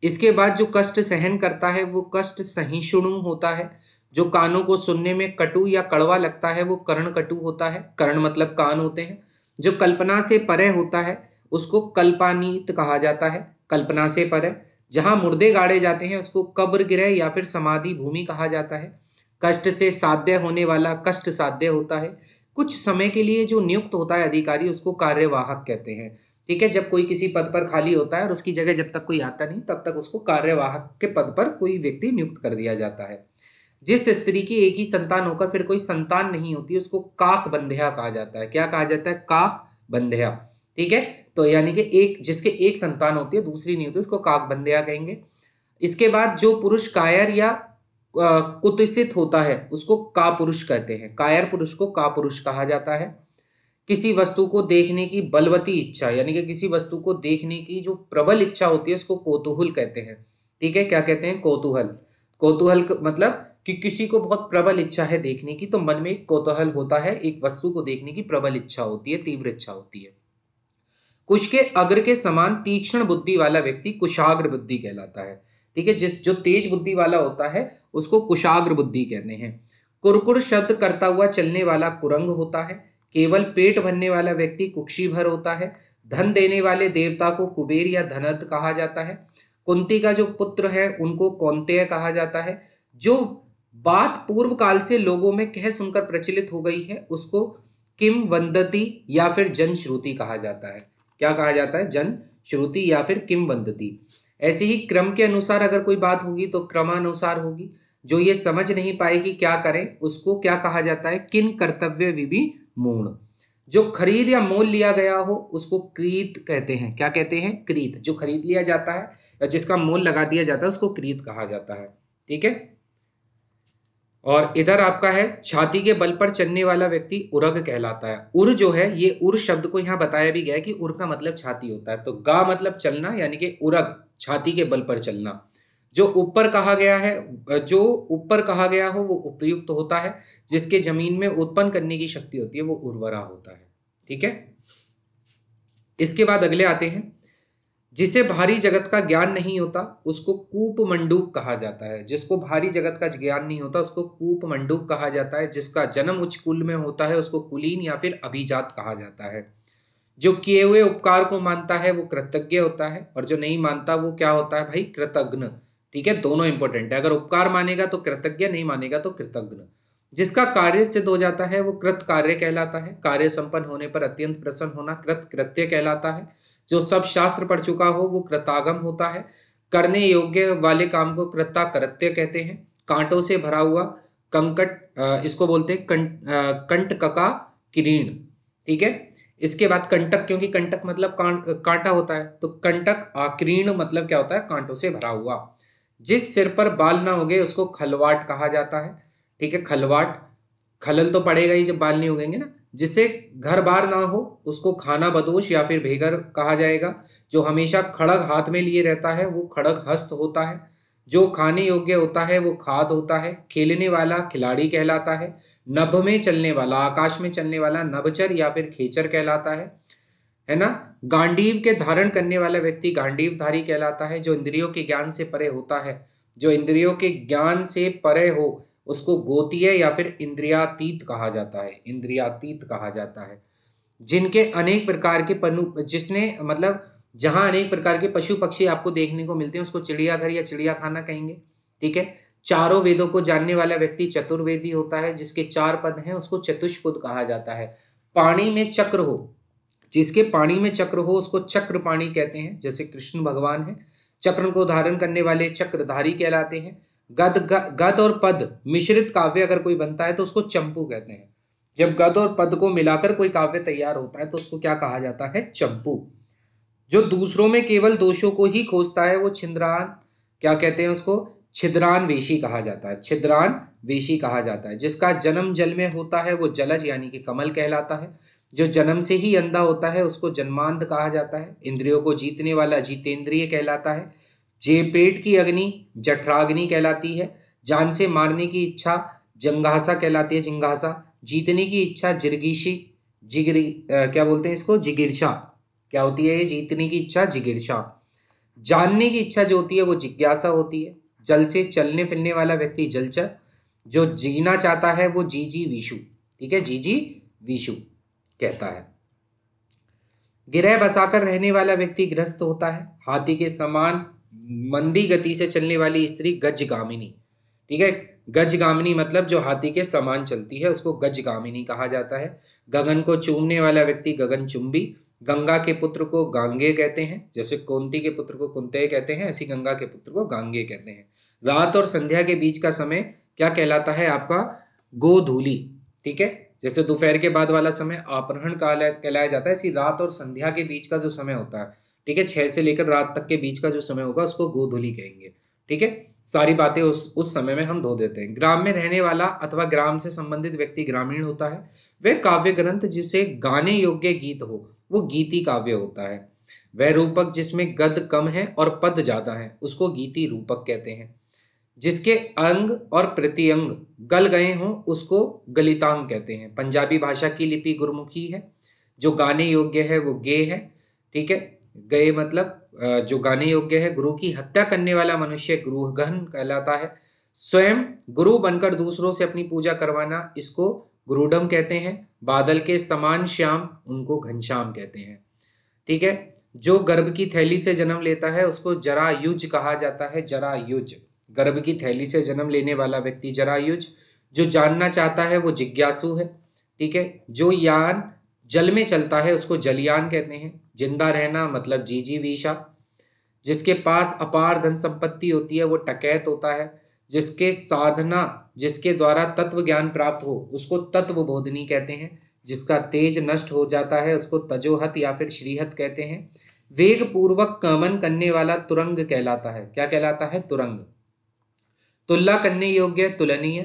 इसके बाद जो कष्ट सहन करता है वो कष्ट सहिष्णु होता है। जो कानों को सुनने में कटु या कड़वा लगता है वो कर्ण कटु होता है। कर्ण मतलब कान होते हैं। जो कल्पना से परे होता है उसको कल्पानीत कहा जाता है। कल्पना से परे। जहां मुर्दे गाड़े जाते हैं उसको कब्र गृह या फिर समाधि भूमि कहा जाता है। कष्ट से साध्य होने वाला कष्ट साध्य होता है। कुछ समय के लिए जो नियुक्त होता है अधिकारी उसको कार्यवाहक कहते हैं। ठीक है, जब कोई किसी पद पर खाली होता है और उसकी जगह जब तक कोई आता नहीं तब तक उसको कार्यवाहक के पद पर कोई व्यक्ति नियुक्त कर दिया जाता है। जिस स्त्री की एक ही संतान होकर फिर कोई संतान नहीं होती उसको काक बंध्या कहा जाता है। क्या कहा जाता है? काक बंध्या। ठीक है, तो यानी कि एक जिसके एक संतान होती है दूसरी नहीं होती उसको काक बंध्या कहेंगे। इसके बाद जो पुरुष कायर या कुत्सित होता है उसको कापुरुष कहते हैं। कायर पुरुष को कापुरुष कहा जाता है। किसी वस्तु को देखने की बलवती इच्छा, यानी कि किसी वस्तु को देखने की जो प्रबल इच्छा होती है उसको कौतूहल कहते हैं। ठीक है, क्या कहते हैं? कौतूहल। कौतूहल मतलब कि किसी को बहुत प्रबल इच्छा है देखने की, तो मन में एक कौतूहल होता है, एक वस्तु को देखने की प्रबल इच्छा होती है, तीव्र इच्छा होती है। कुश के अग्र के समान तीक्ष्ण बुद्धि वाला व्यक्ति कुशाग्र बुद्धि कहलाता है। ठीक है, जो तेज बुद्धि वाला होता है उसको कुशाग्र बुद्धि कहते हैं। कुरकुर शब्द करता हुआ चलने वाला कुरंग होता है। केवल पेट भरने वाला व्यक्ति कुक्षी भर होता है। धन देने वाले देवता को कुबेर या धनद कहा जाता है। कुंती का जो पुत्र है उनको कौंतेय कहा जाता है। जो बात पूर्व काल से लोगों में कह सुनकर प्रचलित हो गई है उसको किम वंदती या फिर जन श्रुति कहा जाता है। क्या कहा जाता है? जन श्रुति या फिर किम वंदती। ऐसे ही क्रम के अनुसार अगर कोई बात होगी तो क्रमानुसार होगी। जो ये समझ नहीं पाएगी क्या करें उसको क्या कहा जाता है? किन कर्तव्य विधि मूण। जो खरीद या मोल लिया गया हो उसको क्रीत कहते हैं। क्या कहते हैं? क्रीत। जो खरीद लिया जाता है या जिसका मोल लगा दिया जाता है उसको क्रीत कहा जाता है। ठीक है, और इधर आपका है छाती के बल पर चलने वाला व्यक्ति उरग कहलाता है। उर जो है, ये उर शब्द को यहाँ बताया भी गया है कि उर का मतलब छाती होता है। तो गा मतलब चलना, यानी कि उरग छाती के बल पर चलना। जो ऊपर कहा गया है, जो ऊपर कहा गया हो वो उपयुक्त होता है। जिसके जमीन में उत्पन्न करने की शक्ति होती है वो उर्वरा होता है। ठीक है, इसके बाद अगले आते हैं। जिसे भारी जगत का ज्ञान नहीं होता उसको कूप मंडूक कहा जाता है। जिसको भारी जगत का ज्ञान नहीं होता उसको कूप मंडूक कहा जाता है। जिसका जन्म उच्च कुल में होता है उसको कुलीन या फिर अभिजात कहा जाता है। जो किए हुए उपकार को मानता है वो कृतज्ञ होता है, और जो नहीं मानता वो क्या होता है भाई? कृतघ्न। ठीक है, दोनों इंपॉर्टेंट है। अगर उपकार मानेगा तो कृतज्ञ, नहीं मानेगा तो कृतघ्न। जिसका कार्य सिद्ध हो जाता है वो कृत कार्य कहलाता है। कार्य संपन्न होने पर अत्यंत प्रसन्न होना कृत कृत्य कहलाता है। जो सब शास्त्र पढ़ चुका हो वो कृतागम होता है। करने योग्य वाले काम को कृता कृत्य कहते हैं। कांटों से भरा हुआ कंकट, इसको बोलते हैं कंटकका किरीण। ठीक है। इसके बाद कंटक, क्योंकि कंटक मतलब कांटा होता है, तो कंटक आकीर्ण मतलब क्या होता है, कांटों से भरा हुआ। जिस सिर पर बाल ना होंगे उसको खलवाट कहा जाता है। ठीक है, खलवाट, खलल तो पड़ेगा ही जब बाल नहीं उगेंगे ना। जिसे घर बार ना हो उसको खाना बदोश या फिर भेगर कहा जाएगा। जो हमेशा खड़ग हाथ में लिए रहता है वो खड़ग हस्त होता है। जो खाने योग्य होता है वो खाद होता है। खेलने वाला खिलाड़ी कहलाता है। नभ में चलने वाला, आकाश में चलने वाला नभचर या फिर खेचर कहलाता है ना। गांडीव के धारण करने वाला व्यक्ति गांडीवधारी कहलाता है। जो इंद्रियों के ज्ञान से परे होता है, जो इंद्रियों के ज्ञान से परे हो उसको गोतीय या फिर इंद्रियातीत कहा जाता है। इंद्रियातीत कहा जाता है। जिनके अनेक प्रकार के जिसने मतलब जहां अनेक प्रकार के पशु पक्षी आपको देखने को मिलते हैं उसको चिड़ियाघर या चिड़ियाखाना कहेंगे। ठीक है। चारों वेदों को जानने वाला व्यक्ति चतुर्वेदी होता है। जिसके 4 पद हैं उसको चतुष्पद कहा जाता है। पानी में चक्र हो, जिसके पानी में चक्र हो उसको चक्र पाणी कहते हैं। जैसे कृष्ण भगवान है, चक्र को धारण करने वाले चक्रधारी कहलाते हैं। गद और पद मिश्रित काव्य अगर कोई बनता है तो उसको चंपू कहते हैं। जब गद और पद को मिलाकर कोई काव्य तैयार होता है तो उसको क्या कहा जाता है, चंपू। जो दूसरों में केवल दोषों को ही खोजता है वो छिंद्रान, क्या कहते हैं उसको, छिद्रान वेशी कहा जाता है। छिद्रान वेशी कहा जाता है। जिसका जन्म जल में होता है वो जलज यानी कि कमल कहलाता है। जो जन्म से ही अंधा होता है उसको जन्मांध कहा जाता है। इंद्रियों को जीतने वाला जितेंद्रिय कहलाता है। जे पेट की अग्नि जठराग्नि कहलाती है। जान से मारने की इच्छा जंघासा कहलाती है, जिंघासा। जीतने की इच्छा जिर्गिशी, क्या बोलते हैं इसको, जिगिरशा। क्या होती है ये जीतने की इच्छा, जिगिरशा। जानने की इच्छा जो होती है वो जिज्ञासा होती है। जल से चलने फिरने वाला व्यक्ति जलचर। जो जीना चाहता है वो जीजी विशु। ठीक है, जीजी विशु कहता है। गिरह बसाकर रहने वाला व्यक्ति गृहस्थ होता है। हाथी के समान मंदी गति से चलने वाली स्त्री गजगामिनी। ठीक है, गजगामिनी मतलब जो हाथी के समान चलती है उसको गजगामिनी कहा जाता है। गगन को चूमने वाला व्यक्ति गगनचुंबी। गंगा के पुत्र को गांगे कहते हैं। जैसे कुंती के पुत्र को कुंते कहते हैं, ऐसी गंगा के पुत्र को गांगे कहते हैं। रात और संध्या के बीच का समय क्या कहलाता है आपका, गोधूली। ठीक है, जैसे दोपहर के बाद वाला समय अपराह्न कहलाया जाता है, इसी रात और संध्या के बीच का जो समय होता है, ठीक है, 6 से लेकर रात तक के बीच का जो समय होगा उसको गोधूली कहेंगे। ठीक है, सारी बातें उस समय में हम धो देते हैं। ग्राम में रहने वाला अथवा ग्राम से संबंधित व्यक्ति ग्रामीण होता है। वह काव्य ग्रंथ जिसे गाने योग्य गीत हो वो गीति काव्य होता है। वह रूपक जिसमें गद कम है और पद ज्यादा है उसको गीति रूपक कहते हैं। जिसके अंग और प्रत्यंग गल गए हों उसको गलितांग कहते हैं। पंजाबी भाषा की लिपि गुरमुखी है। जो गाने योग्य है वो गे है। ठीक है, गए मतलब जो गाने योग्य है। गुरु की हत्या करने वाला मनुष्य गुरुगहन कहलाता है। स्वयं गुरु बनकर दूसरों से अपनी पूजा करवाना इसको गुरुडम कहते हैं। बादल के समान श्याम उनको घनश्याम कहते हैं। ठीक है, जो गर्भ की थैली से जन्म लेता है उसको जरायुज कहा जाता है। जरायुज, गर्भ की थैली से जन्म लेने वाला व्यक्ति जरायुज। जो जानना चाहता है वो जिज्ञासु है। ठीक है, जो यान जल में चलता है उसको जलयान कहते हैं। जिंदा रहना मतलब जीजीविषा। जिसके पास अपार धन संपत्ति होती है वो टकैत होता है। जिसके साधना, जिसके द्वारा तत्व ज्ञान प्राप्त हो उसको तत्व बोधनी कहते हैं। जिसका तेज नष्ट हो जाता है उसको तजोहत या फिर श्रीहत कहते हैं। वेग पूर्वक गमन करने वाला तुरंग कहलाता है। क्या कहलाता है, तुरंग। तुलना करने योग्य तुलनीय।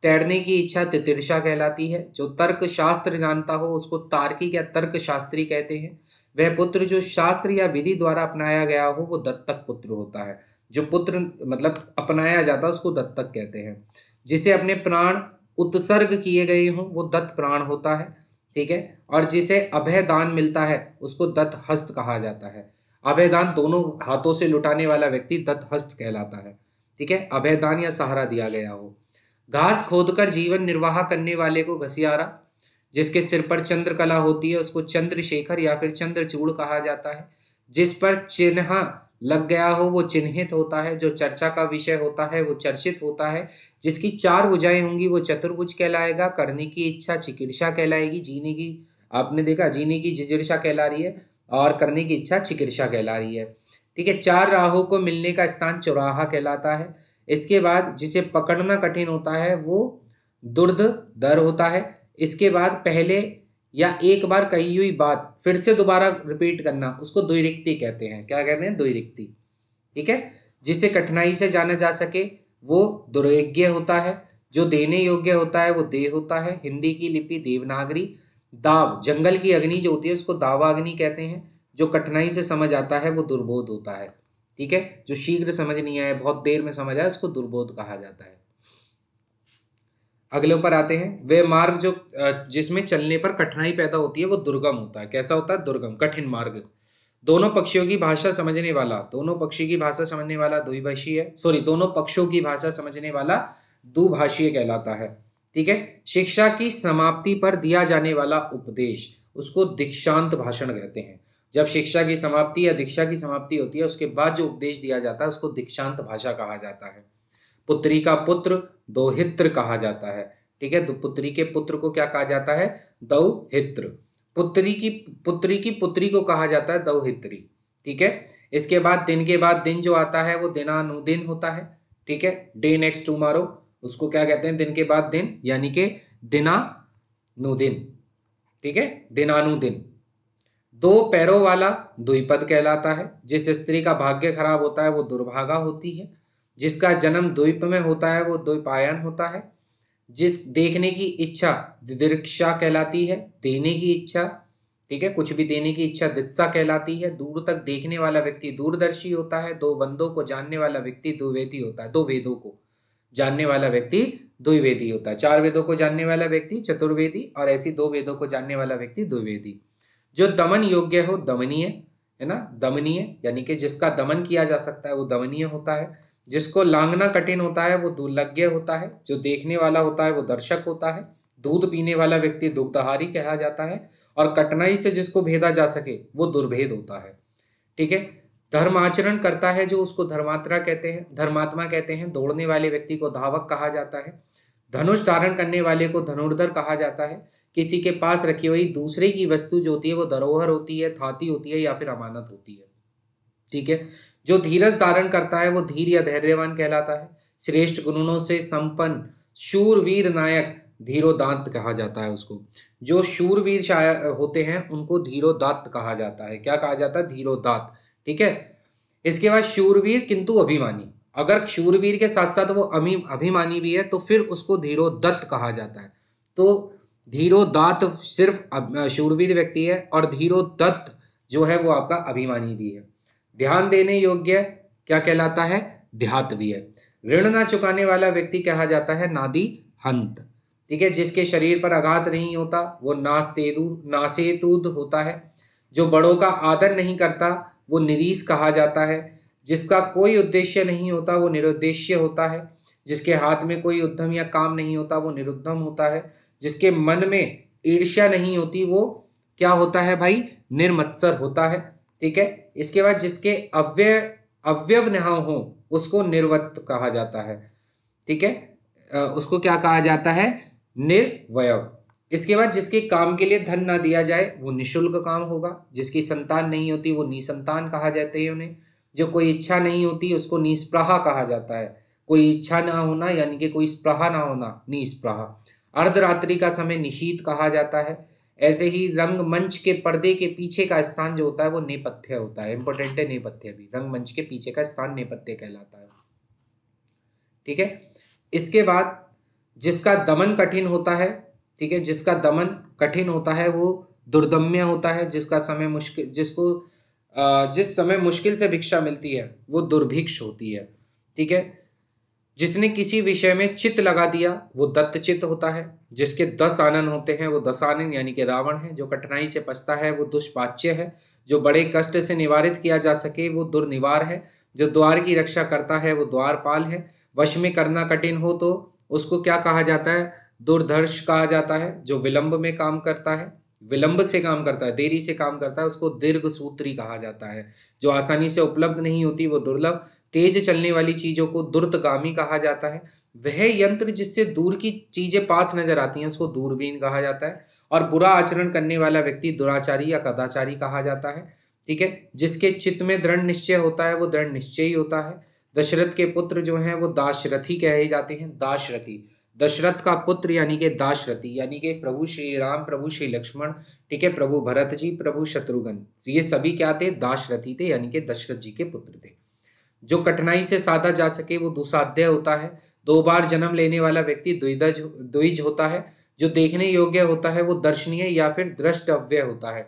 तैरने की इच्छा तितिर्षा कहलाती है। जो तर्क शास्त्र जानता हो उसको तार्किक या तर्क शास्त्री कहते हैं। वह पुत्र जो शास्त्र या विधि द्वारा अपनाया गया हो वो दत्तक पुत्र होता है। जो पुत्र मतलब अपनाया जाता है उसको दत्तक कहते हैं। जिसे अपने प्राण उत्सर्ग किए गए हों वो दत्त प्राण होता है। ठीक है, और जिसे अभय दान मिलता है उसको दत्त हस्त कहा जाता है। अभय दान दोनों हाथों से लुटाने वाला व्यक्ति दत्त हस्त कहलाता है। ठीक है, अभय दान या सहारा दिया गया हो। घास खोदकर जीवन निर्वाह करने वाले को घसियारा। जिसके सिर पर चंद्रकला होती है उसको चंद्रशेखर या फिर चंद्रचूड़ कहा जाता है। जिस पर चिन्ह लग गया हो वो चिन्हित होता है, जो चर्चा का विषय होता है वो चर्चित होता है, जिसकी चार भुजाएं होंगी वो चतुर्भुज कहलाएगा, करने की इच्छा चिकीर्षा कहलाएगी, जीने की, आपने देखा जीने की जिजीर्षा कहला रही है और करने की इच्छा चिकीर्षा कहला रही है। ठीक है, चार राहों को मिलने का स्थान चौराहा कहलाता है। इसके बाद जिसे पकड़ना कठिन होता है वो दुर्द दर होता है। इसके बाद पहले या एक बार कही हुई बात फिर से दोबारा रिपीट करना, उसको द्विरिक्ति कहते हैं। क्या कहते हैं? द्विरिक्ति। ठीक है, जिसे कठिनाई से जाना जा सके वो दुर्योग्य होता है। जो देने योग्य होता है वो देह होता है। हिंदी की लिपि देवनागरी। दाव, जंगल की अग्नि जो होती है उसको दावाग्नि कहते हैं। जो कठिनाई से समझ आता है वो दुर्बोध होता है। ठीक है, जो शीघ्र समझ नहीं आया, बहुत देर में समझ आया, उसको दुर्बोध कहा जाता है। अगले ऊपर आते हैं। वे मार्ग जो जिसमें चलने पर कठिनाई पैदा होती है वो दुर्गम होता है। कैसा होता है? दुर्गम, कठिन मार्ग। दोनों पक्षियों की भाषा समझने वाला, दोनों पक्षी की भाषा समझने वाला द्विभाषी है, सॉरी दोनों पक्षों की भाषा समझने वाला दुभाषीय कहलाता है। ठीक है, शिक्षा की समाप्ति पर दिया जाने वाला उपदेश उसको दीक्षांत भाषण कहते हैं। जब शिक्षा की समाप्ति या दीक्षा की समाप्ति होती है उसके बाद जो उपदेश दिया जाता है उसको दीक्षांत भाषा कहा जाता है। पुत्री का पुत्र दौहित्र कहा जाता है। ठीक है, तो पुत्री के पुत्र को क्या कहा जाता है? दौहित्र। पुत्री की पुत्री को कहा जाता है दौहित्री। ठीक है, इसके बाद दिन जो आता है वो दिनानुदिन होता है। ठीक है, डे नेक्स्ट टुमारो, उसको क्या कहते हैं? दिन के बाद दिन, यानी कि दिनानुदिन। ठीक है, दिनानुदिन। दो पैरों वाला द्विपद कहलाता है। जिस स्त्री का भाग्य खराब होता है वो दुर्भागा होती है। जिसका जन्म द्वीप में होता है वो द्विपायन होता है। जिस देखने की इच्छा दिदृक्षा कहलाती है, देने की इच्छा, ठीक है, कुछ भी देने की इच्छा दित्सा कहलाती है। दूर तक देखने वाला व्यक्ति दूरदर्शी होता है। दो बंदों को जानने वाला व्यक्ति द्विवेदी होता है। दो वेदों को जानने वाला व्यक्ति द्विवेदी होता है। चार वेदों को जानने वाला व्यक्ति चतुर्वेदी और ऐसी दो वेदों को जानने वाला व्यक्ति द्विवेदी। जो दमन योग्य हो दमनीय, है ना, दमनीय यानी कि जिसका दमन किया जा सकता है वो दमनीय होता है। जिसको लांघना कठिन होता है वो दुर्लज्ञ होता है। जो देखने वाला होता है वो दर्शक होता है। दूध पीने वाला व्यक्ति दुग्धहारी कहा जाता है। और कठिनाई से जिसको भेदा जा सके वो दुर्भेद होता है। ठीक है, धर्म आचरण करता है जो उसको धर्मात्मा कहते हैं। दौड़ने वाले व्यक्ति को धावक कहा जाता है। धनुष धारण करने वाले को धनुर्धर कहा जाता है। किसी के पास रखी हुई दूसरे की वस्तु जो होती है वो धरोहर होती है, थाती होती है या फिर अमानत होती है। ठीक है, जो धीरज धारण करता है वो धीर या धैर्यवान कहलाता है। श्रेष्ठ गुणों से संपन्न शूरवीर नायक धीरोदात्त कहा जाता है उसको। जो शूरवीर होते हैं उनको धीरोदात्त कहा जाता है। क्या कहा जाता है? धीरोदात्त। ठीक है, इसके बाद शूरवीर किंतु अभिमानी। अगर शूरवीर के साथ साथ वो अभिमानी भी है तो फिर उसको धीरोदत्त कहा जाता है। तो धीरोदात्त सिर्फ शूरवीर व्यक्ति है और धीरोदत्त जो है वो आपका अभिमानी भी है। ध्यान देने योग्य क्या कहलाता है? ध्यातव्य। ऋण ना चुकाने वाला व्यक्ति कहा जाता है नादी हंत। ठीक है, जिसके शरीर पर आघात नहीं होता वो नासेतुद होता है। जो बड़ों का आदर नहीं करता वो निरीस कहा जाता है। जिसका कोई उद्देश्य नहीं होता वो निरुद्देश्य होता है। जिसके हाथ में कोई उद्यम या काम नहीं होता वो निरुद्धम होता है। जिसके मन में ईर्ष्या नहीं होती वो क्या होता है भाई? निर्मत्सर होता है। ठीक है, इसके बाद जिसके अवयव न हो उसको निर्वत कहा जाता है। ठीक है, उसको क्या कहा जाता है? निर्वयव। इसके बाद जिसके काम के लिए धन ना दिया जाए वो निशुल्क काम होगा। जिसकी संतान नहीं होती वो निसंतान कहा जाते हैं उन्हें। जो कोई इच्छा नहीं होती उसको निस्पृहा कहा जाता है। कोई इच्छा ना होना यानी कि कोई स्पृहा ना होना, निस्पृहा। अर्धरात्रि का समय निशीत कहा जाता है। ऐसे ही रंगमंच के पर्दे के पीछे का स्थान जो होता है वो नेपथ्य होता है। इंपॉर्टेंट है नेपथ्य भी। रंगमंच के पीछे का स्थान नेपथ्य कहलाता है। ठीक है, इसके बाद जिसका दमन कठिन होता है, ठीक है, जिसका दमन कठिन होता है वो दुर्दम्य होता है। जिस समय मुश्किल से भिक्षा मिलती है वो दुर्भिक्ष होती है। ठीक है, जिसने किसी विषय में चित्त लगा दिया वो दत्तचित्त होता है। जिसके 10 आनन होते हैं वो दशानन यानी कि रावण है। जो कठिनाई से पछता है वो दुष्पाच्य है। जो बड़े कष्ट से निवारित किया जा सके वो दुर्निवार है। जो द्वार की रक्षा करता है वो द्वारपाल है। वश में करना कठिन हो तो उसको क्या कहा जाता है? दुर्धर्ष कहा जाता है। जो विलंब में काम करता है विलंब से काम करता है, देरी से काम करता है, उसको दीर्घ सूत्री कहा जाता है। जो आसानी से उपलब्ध नहीं होती वो दुर्लभ, तेज चलने वाली चीजों को द्रुतगामी कहा जाता है। वह यंत्र जिससे दूर की चीजें पास नजर आती हैं उसको दूरबीन कहा जाता है। और बुरा आचरण करने वाला व्यक्ति दुराचारी या कदाचारी कहा जाता है। ठीक है, जिसके चित्त में दृढ़ निश्चय होता है वो दृढ़ निश्चयी होता है। दशरथ के पुत्र जो हैं वो दाशरथी कहे जाते हैं, दाशरथी। दशरथ का पुत्र यानी कि दाशरथी, यानी कि प्रभु श्री राम, प्रभु श्री लक्ष्मण, ठीक है, प्रभु भरत जी, प्रभु शत्रुघ्न, ये सभी क्या थे? दाशरथी थे, यानी कि दशरथ जी के पुत्र थे। जो कठिनाई से साधा जा सके वो दुसाध्य होता है। दो बार जन्म लेने वाला व्यक्ति द्विज द्विज होता है। जो देखने योग्य होता है वो दर्शनीय या फिर द्रष्टव्य होता है।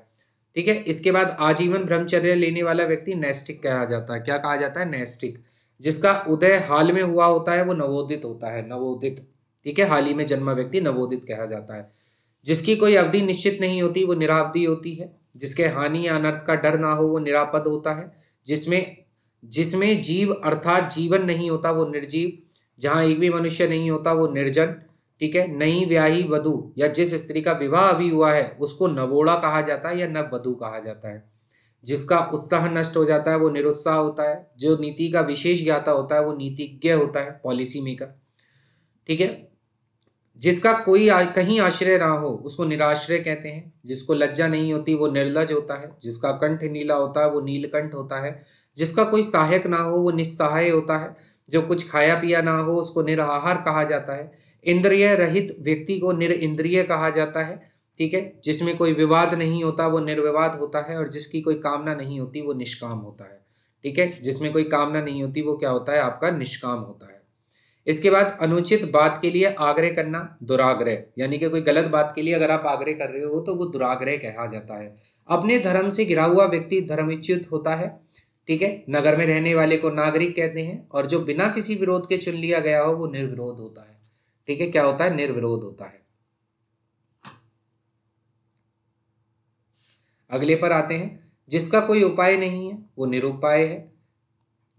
ठीक है, इसके बाद आजीवन ब्रह्मचर्य लेने वाला व्यक्ति नैष्टिक कहा जाता है। क्या कहा जाता है? नैष्टिक। जिसका उदय हाल में हुआ होता है वो नवोदित होता है, नवोदित। ठीक है, हाल ही में जन्मा व्यक्ति नवोदित कहा जाता है। जिसकी कोई अवधि निश्चित नहीं होती वो निरावधि होती है। जिसके हानि या अनर्थ का डर ना हो वो निरापद होता है। जिसमें जिसमें जीव अर्थात जीवन नहीं होता वो निर्जीव। जहां एक भी मनुष्य नहीं होता वो निर्जन। ठीक है, नई ब्याही वधु या जिस स्त्री का विवाह अभी हुआ है उसको नवोड़ा कहा जाता है या नववधु कहा जाता है। जिसका उत्साह नष्ट हो जाता है वो निरुत्साह होता है। जो नीति का विशेष ज्ञाता होता है वो नीतिज्ञ होता है, पॉलिसी मेकर। ठीक है, जिसका कोई कहीं आश्रय ना हो उसको निराश्रय कहते हैं। जिसको लज्जा नहीं होती वो निर्लज होता है। जिसका कंठ नीला होता है वो नीलकंठ होता है। जिसका कोई सहायक ना हो वो निस्सहाय होता है। जो कुछ खाया पिया ना हो उसको निराहार कहा जाता है। इंद्रिय रहित व्यक्ति को निरिंद्रिय कहा जाता है। ठीक है, जिसमें कोई विवाद नहीं होता वो निर्विवाद होता है। और जिसकी कोई कामना नहीं होती वो निष्काम होता है। ठीक है, जिसमें कोई कामना नहीं होती वो क्या होता है? आपका निष्काम होता है। इसके बाद अनुचित बात के लिए आग्रह करना दुराग्रह, यानी कि कोई गलत बात के लिए अगर आप आग्रह कर रहे हो तो वो दुराग्रह कहा जाता है। अपने धर्म से घिरा हुआ व्यक्ति धर्मच्युत होता है। ठीक है, नगर में रहने वाले को नागरिक कहते हैं। और जो बिना किसी विरोध के चुन लिया गया हो वो निर्विरोध होता है। ठीक है, क्या होता है? निर्विरोध होता है। अगले पर आते हैं। जिसका कोई उपाय नहीं है वो निरुपाय है।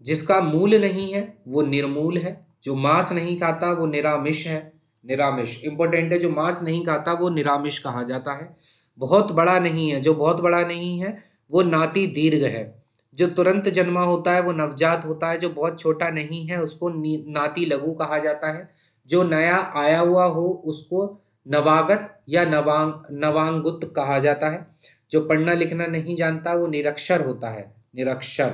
जिसका मूल नहीं है वो निर्मूल है। जो मांस नहीं खाता वो निरामिष है। निरामिष इंपॉर्टेंट है। जो मांस नहीं खाता वो निरामिष कहा जाता है। बहुत बड़ा नहीं है, जो बहुत बड़ा नहीं है वो नाति दीर्घ है। जो तुरंत जन्मा होता है वो नवजात होता है। जो बहुत छोटा नहीं है उसको नाति लघु कहा जाता है। जो नया आया हुआ हो उसको नवागत या नवांगुत कहा जाता है। जो पढ़ना लिखना नहीं जानता वो निरक्षर होता है, निरक्षर।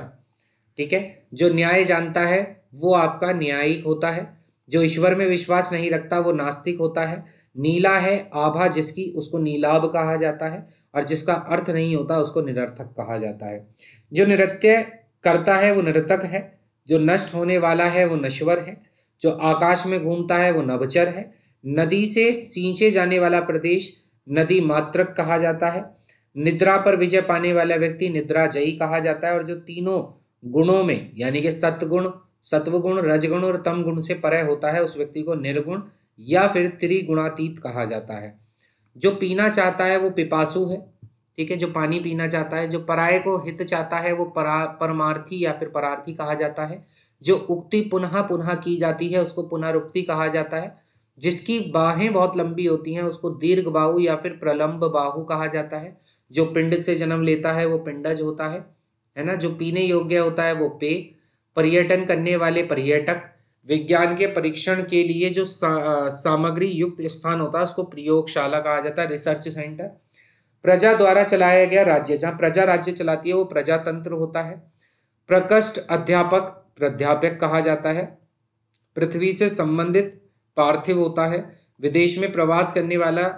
ठीक है, जो न्याय जानता है वो आपका न्यायिक होता है। जो ईश्वर में विश्वास नहीं रखता वो नास्तिक होता है। नीला है आभा जिसकी उसको नीलाभ कहा जाता है। और जिसका अर्थ नहीं होता उसको निरर्थक कहा जाता है। जो नृत्य करता है वो नर्तक है। जो नष्ट होने वाला है वो नश्वर है। जो आकाश में घूमता है वो नभचर है। नदी से सींचे जाने वाला प्रदेश नदी मात्रक कहा जाता है। निद्रा पर विजय पाने वाला व्यक्ति निद्राजयी कहा जाता है। और जो तीनों गुणों में यानी कि सत्गुण, सत्वगुण, रजगुण और तम गुण से परे होता है उस व्यक्ति को निर्गुण या फिर त्रिगुणातीत कहा जाता है। जो पीना चाहता है वो पिपासु है। ठीक है, जो पानी पीना चाहता है। जो पराये को हित चाहता है वो परमार्थी या फिर परार्थी कहा जाता है। जो उक्ति पुनः पुनः की जाती है उसको पुनरुक्ति कहा जाता है। जिसकी बाहें बहुत लंबी होती हैं उसको दीर्घ बाहु या फिर प्रलंब बाहु कहा जाता है। जो पिंड से जन्म लेता है वो पिंडज होता है ना। जो पीने योग्य होता है वो पेय। पर्यटन करने वाले पर्यटक। विज्ञान के परीक्षण के लिए जो सामग्री युक्त स्थान होता है उसको प्रयोगशाला कहा जाता है, रिसर्च सेंटर। प्रजा द्वारा चलाया गया राज्य, जहाँ प्रजा राज्य चलाती है वो प्रजातंत्र होता है। प्रकृष्ट अध्यापक प्राध्यापक कहा जाता है। पृथ्वी से संबंधित पार्थिव होता है। विदेश में प्रवास करने वाला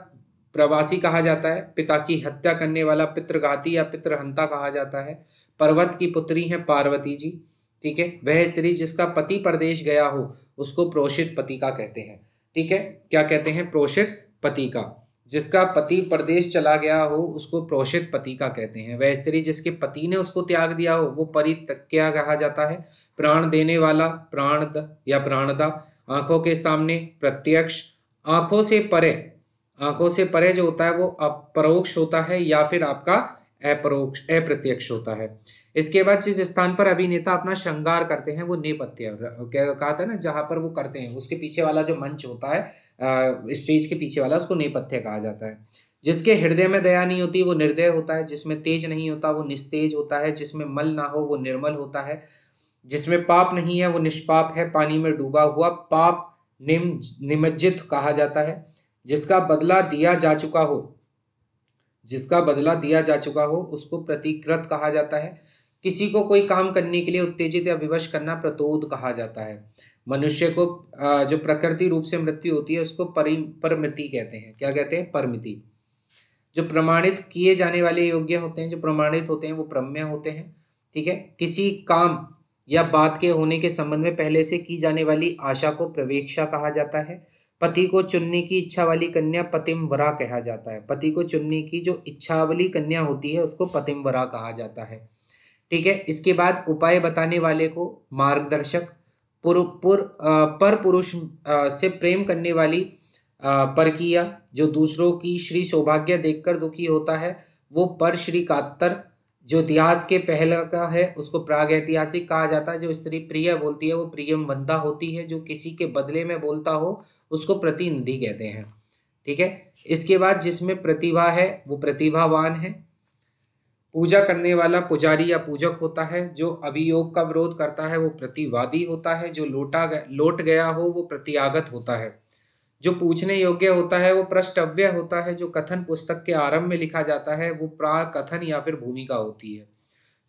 प्रवासी कहा जाता है। पिता की हत्या करने वाला पितृघाती या पितृहंता कहा जाता है। पर्वत की पुत्री है पार्वती जी। ठीक है, वह स्त्री जिसका पति परदेश गया हो उसको प्रोषित पतिका कहते हैं। ठीक है, क्या कहते हैं? प्रोषित पतिका। जिसका पति परदेश चला गया हो उसको प्रोषित पतिका कहते हैं। वह स्त्री जिसके पति ने उसको त्याग दिया हो वो परित्यक्ता कहा जाता है। प्राण देने वाला प्राणद या प्राणदा। आंखों के सामने प्रत्यक्ष। आंखों से परे, आंखों से परे जो होता है वो अपरोक्ष होता है या फिर आपका अपरोक्ष अप्रत्यक्ष होता है। इसके बाद जिस स्थान पर अभिनेता अपना श्रृंगार करते हैं वो नेपथ्य, क्या कहा था ना, जहां पर वो करते हैं उसके पीछे वाला जो मंच होता है, स्टेज के पीछे वाला, उसको नेपथ्य कहा जाता है। जिसके हृदय में दया नहीं होती वो निर्दय होता है, जिसमें तेज नहीं होता वो निस्तेज होता है, जिसमें मल ना हो वो निर्मल होता है, जिसमें पाप नहीं है वो निष्पाप है, पानी में डूबा हुआ पाप निमज्जित कहा जाता है, जिसका बदला दिया जा चुका हो, जिसका बदला दिया जा चुका हो उसको प्रतिकृत कहा जाता है, किसी को कोई काम करने के लिए उत्तेजित या विवश करना प्रतोद कहा जाता है। मनुष्य को जो प्रकृति रूप से मृत्यु होती है उसको परमिति कहते हैं। क्या कहते हैं? परमिति। जो प्रमाणित किए जाने वाले योग्य होते हैं, जो प्रमाणित होते हैं वो प्रमेय होते हैं। ठीक है। किसी काम या बात के होने के संबंध में पहले से की जाने वाली आशा को प्रवेक्षा कहा जाता है। पति को चुनने की इच्छा वाली कन्या पतिमवरा कहा जाता है। पति को चुनने की जो इच्छा वाली कन्या होती है उसको पतिमवरा कहा जाता है। ठीक है। इसके बाद उपाय बताने वाले को मार्गदर्शक, पर पुरुष से प्रेम करने वाली परकीया, जो दूसरों की श्री सौभाग्य देखकर दुखी होता है वो पर श्री कातर, जो इतिहास के पहले का है उसको प्राग ऐतिहासिक कहा जाता है। जो स्त्री प्रिय बोलती है वो प्रियम वंदा होती है। जो किसी के बदले में बोलता हो उसको प्रतिनिधि कहते हैं। ठीक है। इसके बाद जिसमें प्रतिभा है वो प्रतिभावान है। पूजा करने वाला पुजारी या पूजक होता है। जो अभियोग का विरोध करता है वो प्रतिवादी होता है। जो लौट गया हो वो प्रत्यागत होता है। जो पूछने योग्य होता है वो प्रष्टव्य होता है। जो कथन पुस्तक के आरंभ में लिखा जाता है वो प्राकथन या फिर भूमिका होती है।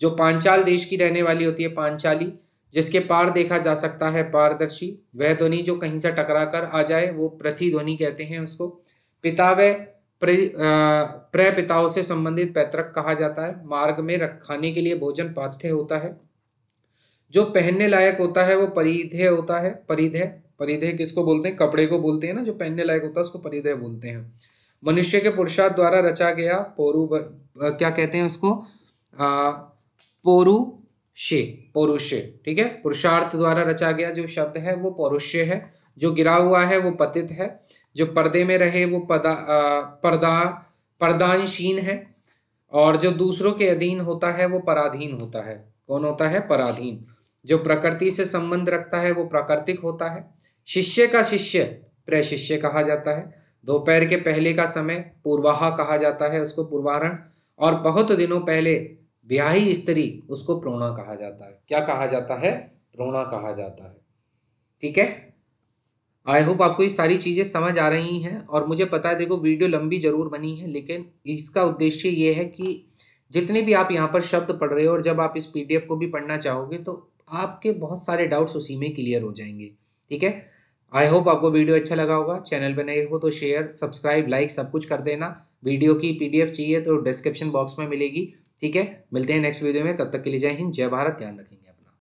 जो पांचाल देश की रहने वाली होती है पांचाली, जिसके पार देखा जा सकता है पारदर्शी। वह ध्वनि जो कहीं से टकरा कर आ जाए वो प्रतिध्वनि कहते हैं उसको। पिता व प्रपिताओं से संबंधित पैतृक कहा जाता है। मार्ग में खाने के लिए भोजन पाथ्य होता है। जो पहनने लायक होता है वो परिधेय होता है। परिधेय, परिधेय किसको बोलते हैं? कपड़े को बोलते हैं ना, जो पहनने लायक होता है उसको परिधेय बोलते हैं। मनुष्य के पुरुषार्थ द्वारा रचा गया क्या कहते हैं उसको? पौरुषे, पौरुषे। ठीक है। पुरुषार्थ द्वारा रचा गया जो शब्द है वो पौरुषे है। जो गिरा हुआ है वो पतित है। जो पर्दे में रहे वो पर्दानशीन है। और जो दूसरों के अधीन होता है वो पराधीन होता है। कौन होता है? पराधीन। जो प्रकृति से संबंध रखता है वो प्राकृतिक होता है। शिष्य का शिष्य प्रशिष्य कहा जाता है। दोपहर के पहले का समय पूर्वाहा कहा जाता है उसको, पूर्वाहरण। और बहुत दिनों पहले ब्याही स्त्री उसको प्रोणा कहा जाता है। क्या कहा जाता है? प्रोणा कहा जाता है। ठीक है। आई होप आपको ये सारी चीज़ें समझ आ रही हैं। और मुझे पता है, देखो वीडियो लंबी जरूर बनी है लेकिन इसका उद्देश्य ये है कि जितने भी आप यहाँ पर शब्द पढ़ रहे हो और जब आप इस पीडीएफ को भी पढ़ना चाहोगे तो आपके बहुत सारे डाउट्स उसी में क्लियर हो जाएंगे। ठीक है। आई होप आपको वीडियो अच्छा लगा होगा। चैनल पर नए हो तो शेयर, सब्सक्राइब, लाइक सब कुछ कर देना। वीडियो की पीडीएफ चाहिए तो डिस्क्रिप्शन बॉक्स में मिलेगी। ठीक है। मिलते हैं नेक्स्ट वीडियो में, तब तक के लिए जय हिंद, जय भारत, ध्यान रखेंगे।